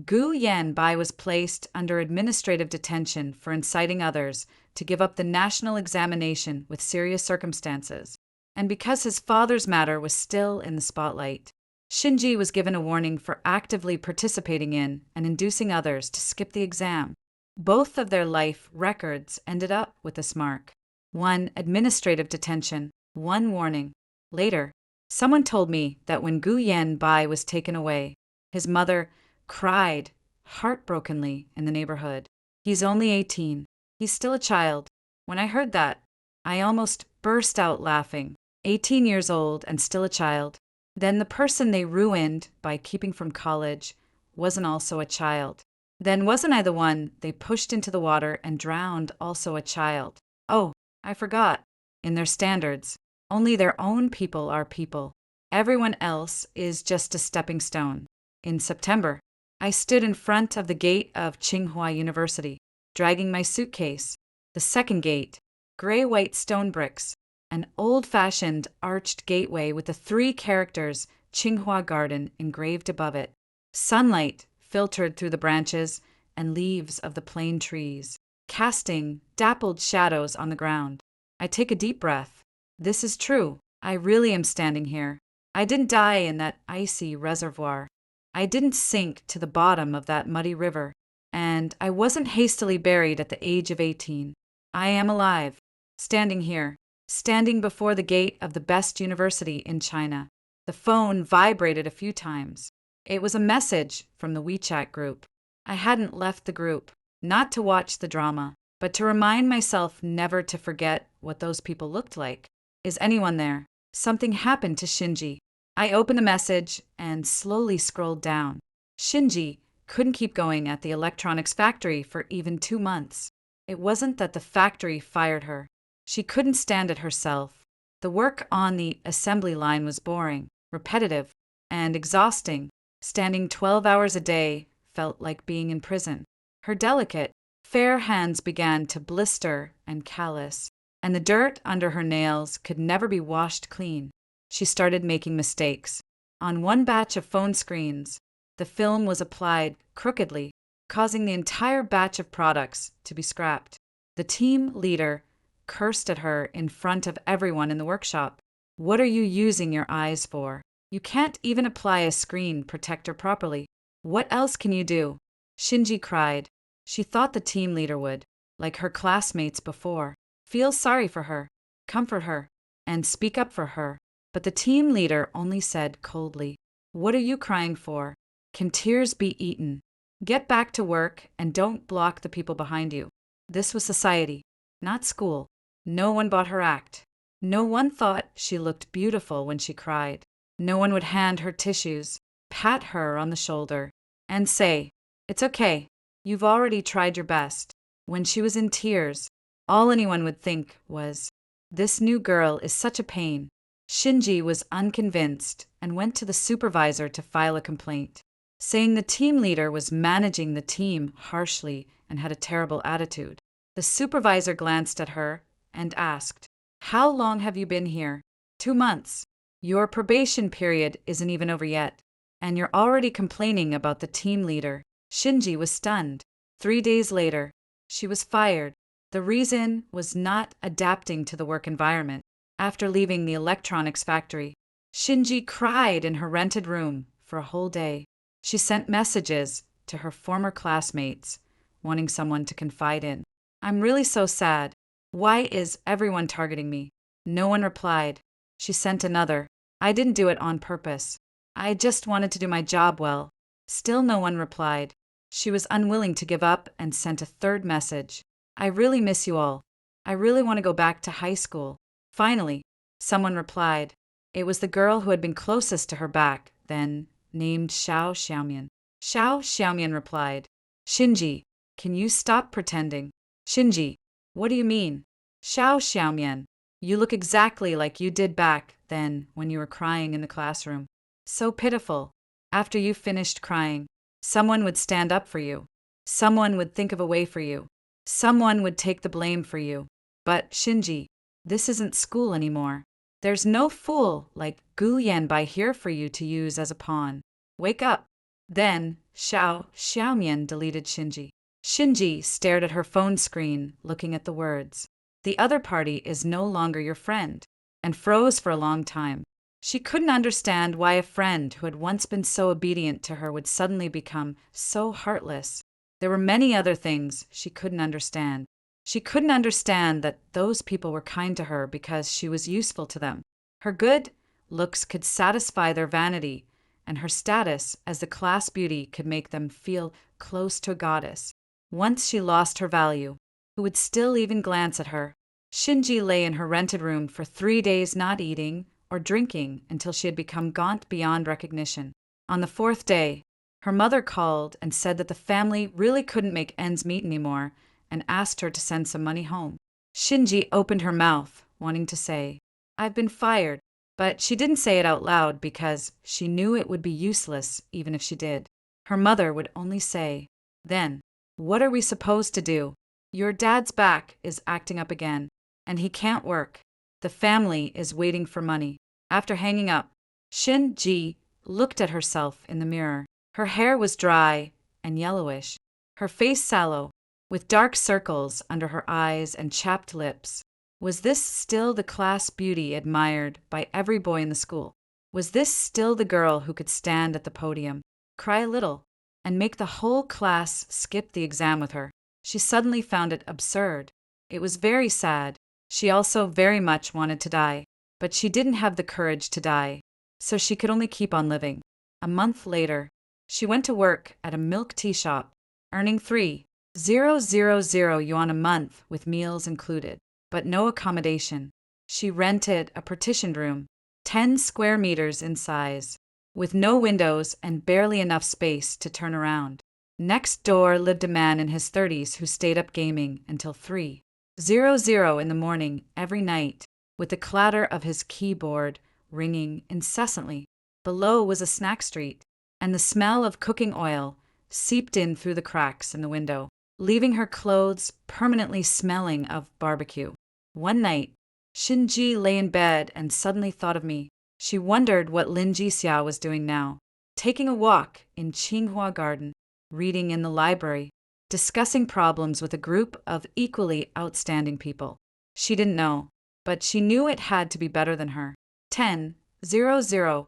Gu Yanbai was placed under administrative detention for inciting others to give up the national examination with serious circumstances, and because his father's matter was still in the spotlight. Shinji was given a warning for actively participating in and inducing others to skip the exam. Both of their life records ended up with this mark. One administrative detention, one warning. Later, someone told me that when Gu Yanbai was taken away, his mother cried heartbrokenly in the neighborhood. He's only 18. He's still a child. When I heard that, I almost burst out laughing. 18 years old and still a child. Then the person they ruined by keeping from college wasn't also a child. Then wasn't I the one they pushed into the water and drowned also a child? Oh, I forgot. In their standards, only their own people are people. Everyone else is just a stepping stone. In September, I stood in front of the gate of Tsinghua University, dragging my suitcase. The second gate, gray-white stone bricks, an old-fashioned arched gateway with the 3 characters Tsinghua Garden engraved above it. Sunlight filtered through the branches and leaves of the plane trees, casting dappled shadows on the ground. I take a deep breath. This is true. I really am standing here. I didn't die in that icy reservoir. I didn't sink to the bottom of that muddy river, and I wasn't hastily buried at the age of 18. I am alive, standing here, standing before the gate of the best university in China. The phone vibrated a few times. It was a message from the WeChat group. I hadn't left the group, not to watch the drama, but to remind myself never to forget what those people looked like. Is anyone there? Something happened to Shinji. I opened the message and slowly scrolled down. Shinji couldn't keep going at the electronics factory for even 2 months. It wasn't that the factory fired her. She couldn't stand it herself. The work on the assembly line was boring, repetitive, and exhausting. Standing 12 hours a day felt like being in prison. Her delicate, fair hands began to blister and callous, and the dirt under her nails could never be washed clean. She started making mistakes. On one batch of phone screens, the film was applied crookedly, causing the entire batch of products to be scrapped. The team leader cursed at her in front of everyone in the workshop. What are you using your eyes for? You can't even apply a screen protector properly. What else can you do? Shinji cried. She thought the team leader would, like her classmates before, feel sorry for her, comfort her, and speak up for her. But the team leader only said coldly, "What are you crying for? Can tears be eaten? Get back to work and don't block the people behind you." This was society, not school. No one bought her act. No one thought she looked beautiful when she cried. No one would hand her tissues, pat her on the shoulder, and say, "It's okay, you've already tried your best." When she was in tears, all anyone would think was, "This new girl is such a pain." Shinji was unconvinced and went to the supervisor to file a complaint, saying the team leader was managing the team harshly and had a terrible attitude. The supervisor glanced at her and asked, "How long have you been here?" 2 months. Your probation period isn't even over yet. And you're already complaining about the team leader. Shinji was stunned. 3 days later, she was fired. The reason was not adapting to the work environment. After leaving the electronics factory, Shinji cried in her rented room for a whole day. She sent messages to her former classmates, wanting someone to confide in. "I'm really so sad. Why is everyone targeting me?" No one replied. She sent another. "I didn't do it on purpose. I just wanted to do my job well." Still no one replied. She was unwilling to give up and sent a third message. "I really miss you all. I really want to go back to high school." Finally, someone replied. It was the girl who had been closest to her back then, named Xiao Xiaomian. Xiao Xiaomian replied, "Shinji, can you stop pretending?" "Shinji, what do you mean?" "Xiao Xiaomian, you look exactly like you did back then when you were crying in the classroom. So pitiful. After you finished crying, someone would stand up for you. Someone would think of a way for you. Someone would take the blame for you. But, Shinji, this isn't school anymore. There's no fool like Gu Yanbai here for you to use as a pawn. Wake up." Then, Xiao Xiaomian deleted Shinji. Shinji stared at her phone screen, looking at the words. "The other party is no longer your friend," and froze for a long time. She couldn't understand why a friend who had once been so obedient to her would suddenly become so heartless. There were many other things she couldn't understand. She couldn't understand that those people were kind to her because she was useful to them. Her good looks could satisfy their vanity, and her status as the class beauty could make them feel close to a goddess. Once she lost her value, who would still even glance at her? Shinji lay in her rented room for 3 days not eating or drinking until she had become gaunt beyond recognition. On the fourth day, her mother called and said that the family really couldn't make ends meet anymore and asked her to send some money home. Shinji opened her mouth, wanting to say, "I've been fired," but she didn't say it out loud because she knew it would be useless even if she did. Her mother would only say, "Then, what are we supposed to do? Your dad's back is acting up again, and he can't work. The family is waiting for money." After hanging up, Shin-ji looked at herself in the mirror. Her hair was dry and yellowish, her face sallow, with dark circles under her eyes and chapped lips. Was this still the class beauty admired by every boy in the school? Was this still the girl who could stand at the podium, cry a little, and make the whole class skip the exam with her? She suddenly found it absurd. It was very sad. She also very much wanted to die. But she didn't have the courage to die, so she could only keep on living. A month later, she went to work at a milk tea shop, earning 3,000 yuan a month with meals included, but no accommodation. She rented a partitioned room, 10 square meters in size, with no windows and barely enough space to turn around. Next door lived a man in his 30s who stayed up gaming until 3:00 in the morning every night, with the clatter of his keyboard ringing incessantly. Below was a snack street, and the smell of cooking oil seeped in through the cracks in the window, leaving her clothes permanently smelling of barbecue. One night, Shinji lay in bed and suddenly thought of me. She wondered what Lin Jixia was doing now, taking a walk in Qinghua Garden, reading in the library, discussing problems with a group of equally outstanding people. She didn't know, but she knew it had to be better than her. 10,000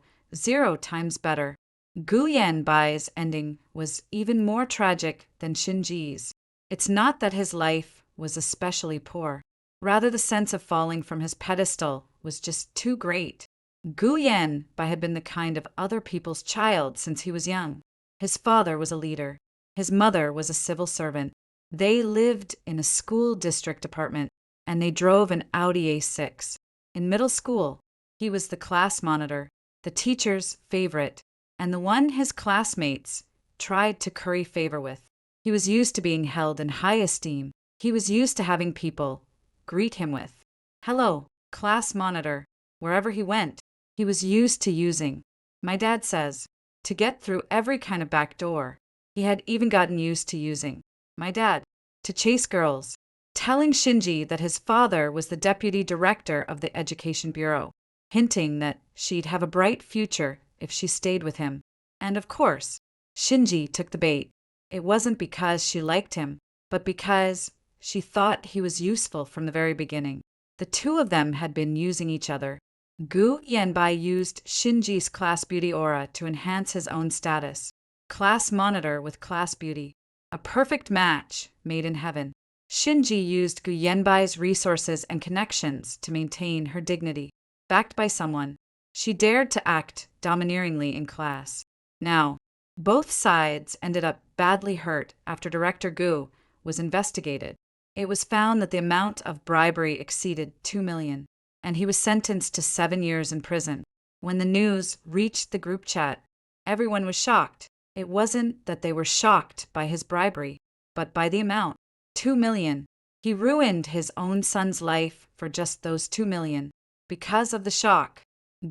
times better. Gu Yanbai's ending was even more tragic than Shinji's. It's not that his life was especially poor. Rather, the sense of falling from his pedestal was just too great. Gu Yanbai had been the kind of other people's child since he was young. His father was a leader. His mother was a civil servant. They lived in a school district apartment, and they drove an Audi A6. In middle school, he was the class monitor, the teacher's favorite, and the one his classmates tried to curry favor with. He was used to being held in high esteem. He was used to having people greet him with, "Hello, class monitor," wherever he went. He was used to using, my dad says, to get through every kind of back door. He had even gotten used to using, my dad, to chase girls. telling Shinji that his father was the deputy director of the Education Bureau, hinting that she'd have a bright future if she stayed with him. And of course, Shinji took the bait. It wasn't because she liked him, but because she thought he was useful from the very beginning. The two of them had been using each other. Gu Yanbai used Shinji's class beauty aura to enhance his own status. Class monitor with class beauty. A perfect match made in heaven. Shinji used Gu Yanbai's resources and connections to maintain her dignity. Backed by someone, she dared to act domineeringly in class. Now, both sides ended up badly hurt after Director Gu was investigated. It was found that the amount of bribery exceeded 2 million, and he was sentenced to 7 years in prison. When the news reached the group chat, everyone was shocked. It wasn't that they were shocked by his bribery, but by the amount. 2 million. He ruined his own son's life for just those 2 million. Because of the shock,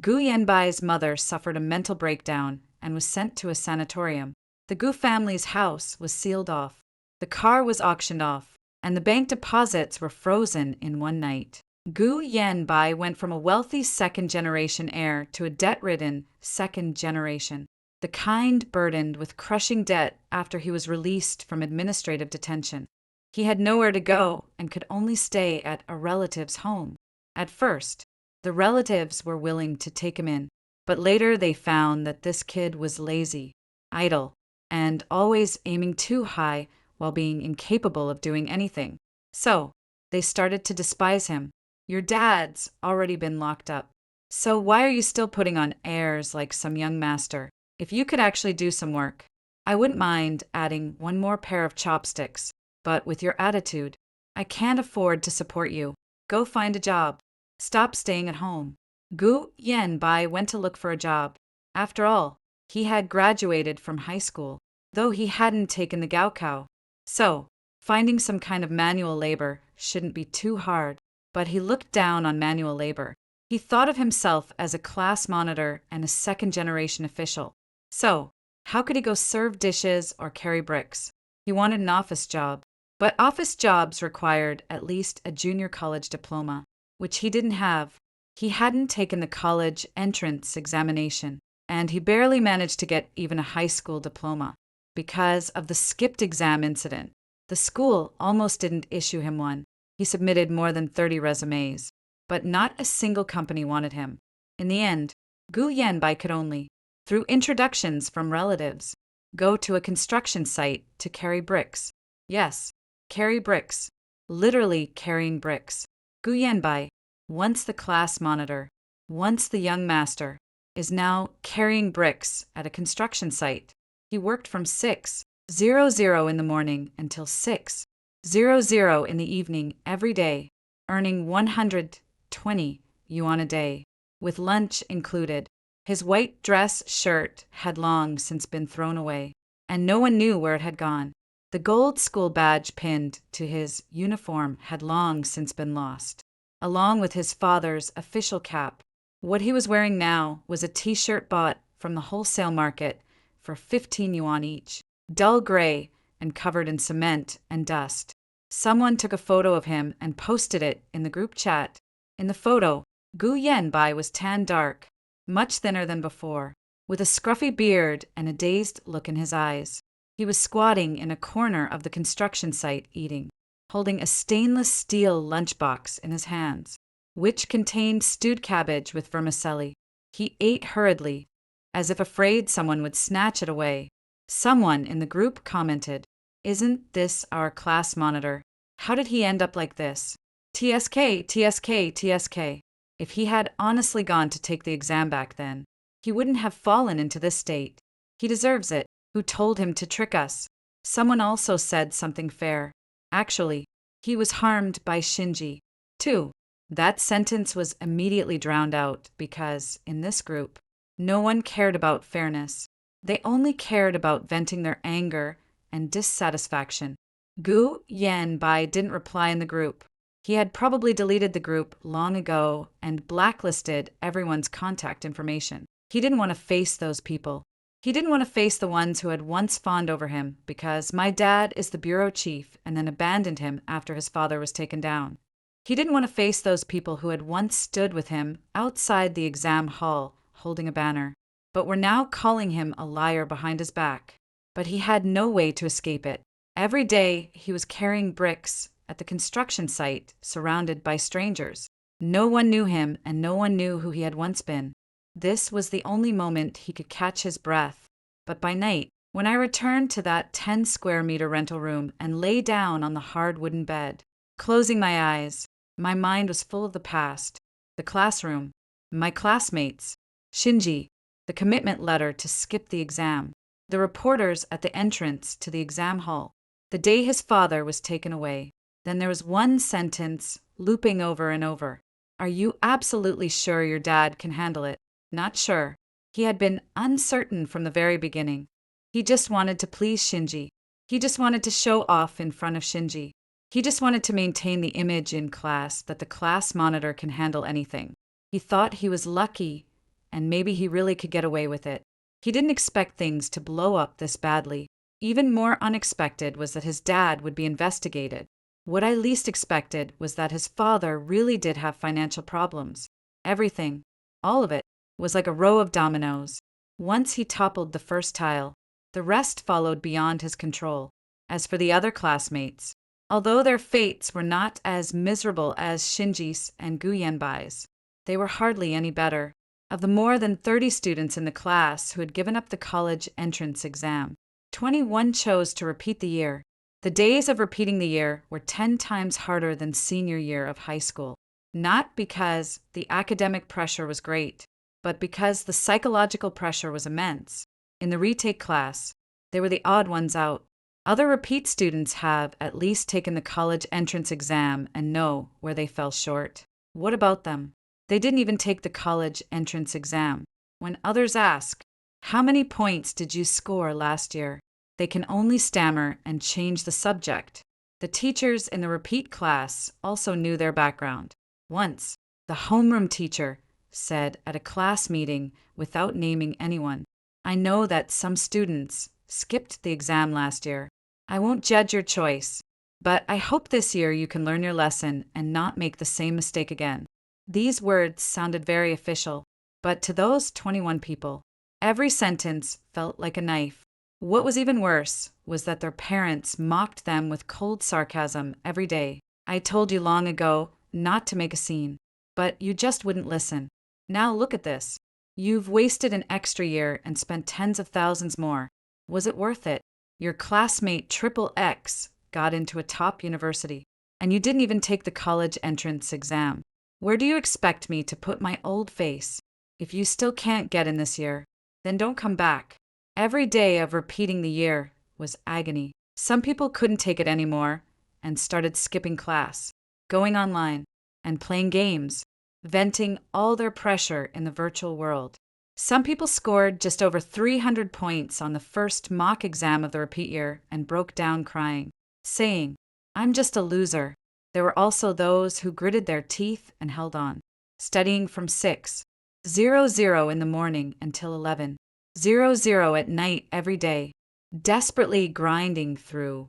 Gu Yanbai's mother suffered a mental breakdown and was sent to a sanatorium. The Gu family's house was sealed off. The car was auctioned off, and the bank deposits were frozen in one night. Gu Yanbai went from a wealthy second-generation heir to a debt-ridden second generation, the kind burdened with crushing debt after he was released from administrative detention. He had nowhere to go and could only stay at a relative's home. At first, the relatives were willing to take him in, but later they found that this kid was lazy, idle, and always aiming too high while being incapable of doing anything. So, they started to despise him. Your dad's already been locked up. So why are you still putting on airs like some young master? If you could actually do some work, I wouldn't mind adding one more pair of chopsticks. But with your attitude, I can't afford to support you. Go find a job. Stop staying at home. Gu Yanbai went to look for a job. After all, he had graduated from high school, though he hadn't taken the Gaokao. So, finding some kind of manual labor shouldn't be too hard. But he looked down on manual labor. He thought of himself as a class monitor and a second-generation official. So, how could he go serve dishes or carry bricks? He wanted an office job. But office jobs required at least a junior college diploma, which he didn't have. He hadn't taken the college entrance examination, and he barely managed to get even a high school diploma. Because of the skipped exam incident, the school almost didn't issue him one. He submitted more than 30 resumes, but not a single company wanted him. In the end, Gu Yanbai could only, through introductions from relatives, go to a construction site to carry bricks. Yes, carry bricks. Literally carrying bricks. Gu Yanbai, once the class monitor, once the young master, is now carrying bricks at a construction site. He worked from 6:00 in the morning until 6:00 in the evening every day, earning 120 yuan a day, with lunch included. His white dress shirt had long since been thrown away, and no one knew where it had gone. The gold school badge pinned to his uniform had long since been lost, along with his father's official cap. What he was wearing now was a t-shirt bought from the wholesale market for 15 yuan each, dull gray and covered in cement and dust. Someone took a photo of him and posted it in the group chat. In the photo, Gu Yanbai was tan dark, much thinner than before, with a scruffy beard and a dazed look in his eyes. He was squatting in a corner of the construction site eating, holding a stainless steel lunchbox in his hands, which contained stewed cabbage with vermicelli. He ate hurriedly, as if afraid someone would snatch it away. Someone in the group commented, "Isn't this our class monitor? How did he end up like this? TSK, TSK, TSK." If he had honestly gone to take the exam back then, he wouldn't have fallen into this state. He deserves it. Who told him to trick us? Someone also said something fair. Actually, he was harmed by Shinji, too. That sentence was immediately drowned out because, in this group, no one cared about fairness. They only cared about venting their anger and dissatisfaction. Gu Yanbai didn't reply in the group. He had probably deleted the group long ago and blacklisted everyone's contact information. He didn't want to face those people. He didn't want to face the ones who had once fawned over him because my dad is the bureau chief and then abandoned him after his father was taken down. He didn't want to face those people who had once stood with him outside the exam hall holding a banner, but were now calling him a liar behind his back. But he had no way to escape it. Every day he was carrying bricks at the construction site surrounded by strangers. No one knew him and no one knew who he had once been. This was the only moment he could catch his breath. But by night, when I returned to that 10 square meter rental room and lay down on the hard wooden bed, closing my eyes, my mind was full of the past, the classroom, my classmates, Shinji, the commitment letter to skip the exam, the reporters at the entrance to the exam hall, the day his father was taken away. Then there was one sentence looping over and over. Are you absolutely sure your dad can handle it? Not sure. He had been uncertain from the very beginning. He just wanted to please Shinji. He just wanted to show off in front of Shinji. He just wanted to maintain the image in class that the class monitor can handle anything. He thought he was lucky, and maybe he really could get away with it. He didn't expect things to blow up this badly. Even more unexpected was that his dad would be investigated. What I least expected was that his father really did have financial problems. Everything, all of it, was like a row of dominoes. Once he toppled the first tile, the rest followed beyond his control. As for the other classmates, although their fates were not as miserable as Shinji's and Guyenbai's, they were hardly any better. Of the more than 30 students in the class who had given up the college entrance exam, 21 chose to repeat the year. The days of repeating the year were 10 times harder than senior year of high school. Not because the academic pressure was great, but because the psychological pressure was immense. In the retake class, they were the odd ones out. Other repeat students have at least taken the college entrance exam and know where they fell short. What about them? They didn't even take the college entrance exam. When others ask, how many points did you score last year? They can only stammer and change the subject. The teachers in the repeat class also knew their background. Once, the homeroom teacher said at a class meeting without naming anyone, I know that some students skipped the exam last year. I won't judge your choice, but I hope this year you can learn your lesson and not make the same mistake again. These words sounded very official, but to those 21 people, every sentence felt like a knife. What was even worse was that their parents mocked them with cold sarcasm every day. I told you long ago not to make a scene, but you just wouldn't listen. Now look at this. You've wasted an extra year and spent tens of thousands more. Was it worth it? Your classmate Triple X got into a top university, and you didn't even take the college entrance exam. Where do you expect me to put my old face? If you still can't get in this year, then don't come back. Every day of repeating the year was agony. Some people couldn't take it anymore and started skipping class, going online, and playing games, venting all their pressure in the virtual world. Some people scored just over 300 points on the first mock exam of the repeat year and broke down crying, saying, I'm just a loser. There were also those who gritted their teeth and held on, studying from 6:00 in the morning until 11:00 at night every day, desperately grinding through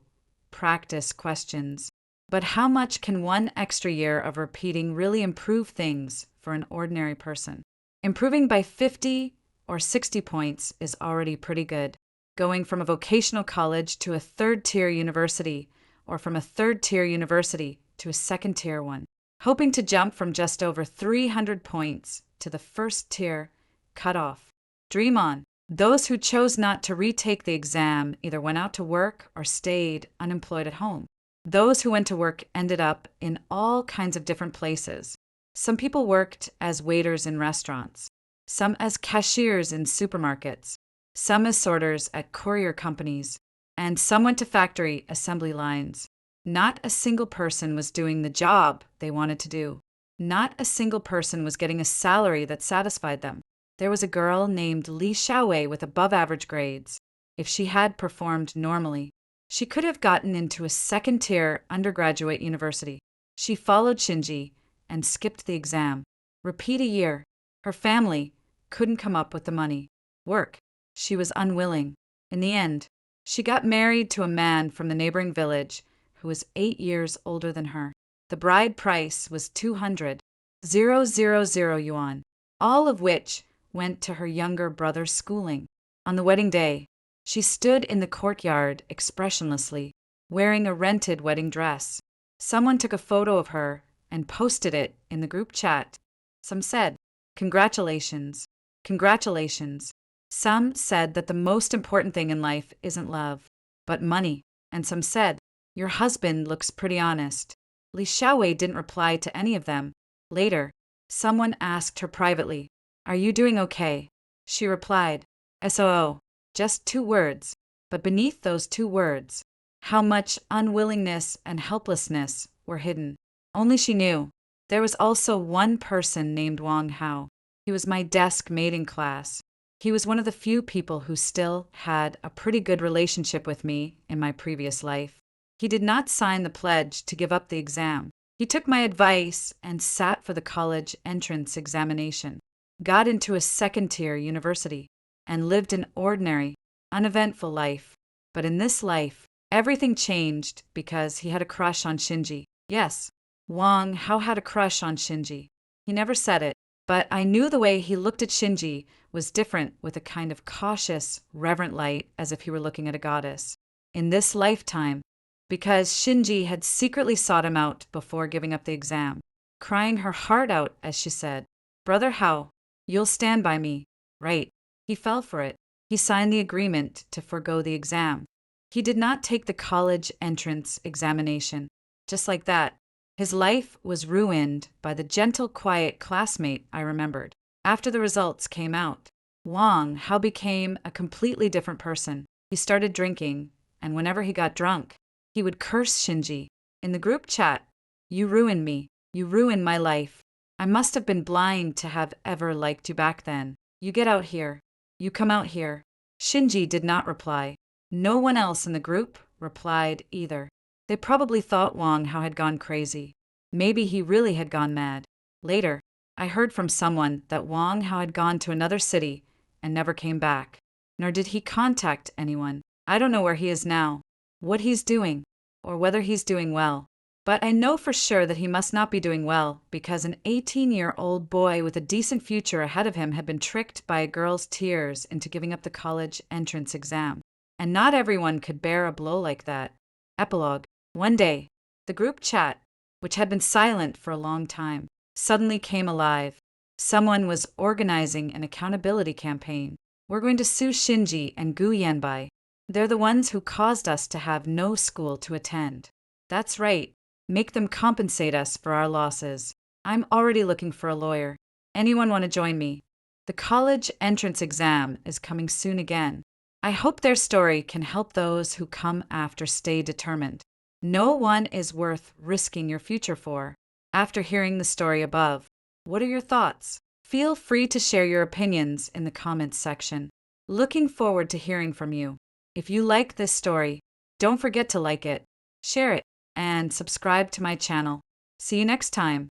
practice questions. But how much can one extra year of repeating really improve things for an ordinary person? Improving by 50 or 60 points is already pretty good. Going from a vocational college to a third-tier university, or from a third-tier university to a second-tier one. Hoping to jump from just over 300 points to the first tier cutoff. Dream on. Those who chose not to retake the exam either went out to work or stayed unemployed at home. Those who went to work ended up in all kinds of different places. Some people worked as waiters in restaurants, some as cashiers in supermarkets, some as sorters at courier companies, and some went to factory assembly lines. Not a single person was doing the job they wanted to do. Not a single person was getting a salary that satisfied them. There was a girl named Li Xiaowei with above-average grades. If she had performed normally, she could have gotten into a second-tier undergraduate university. She followed Shinji and skipped the exam. Repeat a year. Her family couldn't come up with the money. Work. she was unwilling. In the end, she got married to a man from the neighboring village who was 8 years older than her. The bride price was 200,000 yuan, all of which went to her younger brother's schooling. On the wedding day, she stood in the courtyard expressionlessly, wearing a rented wedding dress. Someone took a photo of her and posted it in the group chat. Some said, "Congratulations, congratulations." Some said that the most important thing in life isn't love, but money. And some said, "Your husband looks pretty honest." Li Xiaowei didn't reply to any of them. Later, someone asked her privately, "Are you doing okay?" She replied, "SOO." Just 2 words. But beneath those 2 words, how much unwillingness and helplessness were hidden. Only she knew. There was also one person named Wang Hao. He was my desk mate in class. He was one of the few people who still had a pretty good relationship with me in my previous life. He did not sign the pledge to give up the exam. He took my advice and sat for the college entrance examination, got into a second-tier university, and lived an ordinary, uneventful life. But in this life, everything changed because he had a crush on Shinji. Yes, Wang Hao had a crush on Shinji. He never said it, but I knew the way he looked at Shinji was different, with a kind of cautious, reverent light, as if he were looking at a goddess. In this lifetime, because Shinji had secretly sought him out before giving up the exam, crying her heart out as she said, "Brother Hao, you'll stand by me, right?" He fell for it. He signed the agreement to forego the exam. He did not take the college entrance examination. Just like that, his life was ruined by the gentle, quiet classmate I remembered. After the results came out, Wang Hao became a completely different person. He started drinking, and whenever he got drunk, he would curse Shinji. In the group chat, "You ruined me. You ruined my life. I must have been blind to have ever liked you back then. You get out here. You come out here." Shinji did not reply. No one else in the group replied either. They probably thought Wang Hao had gone crazy. Maybe he really had gone mad. Later, I heard from someone that Wang Hao had gone to another city and never came back. Nor did he contact anyone. I don't know where he is now, what he's doing, or whether he's doing well. But I know for sure that he must not be doing well, because an 18-year-old boy with a decent future ahead of him had been tricked by a girl's tears into giving up the college entrance exam. And not everyone could bear a blow like that. Epilogue. One day, the group chat, which had been silent for a long time, suddenly came alive. Someone was organizing an accountability campaign. "We're going to sue Shinji and Gu Yanbai. They're the ones who caused us to have no school to attend. That's right. Make them compensate us for our losses. I'm already looking for a lawyer. Anyone want to join me? The college entrance exam is coming soon again. I hope their story can help those who come after stay determined. No one is worth risking your future for." After hearing the story above, what are your thoughts? Feel free to share your opinions in the comments section. Looking forward to hearing from you. If you like this story, don't forget to like it, share it, and subscribe to my channel. See you next time.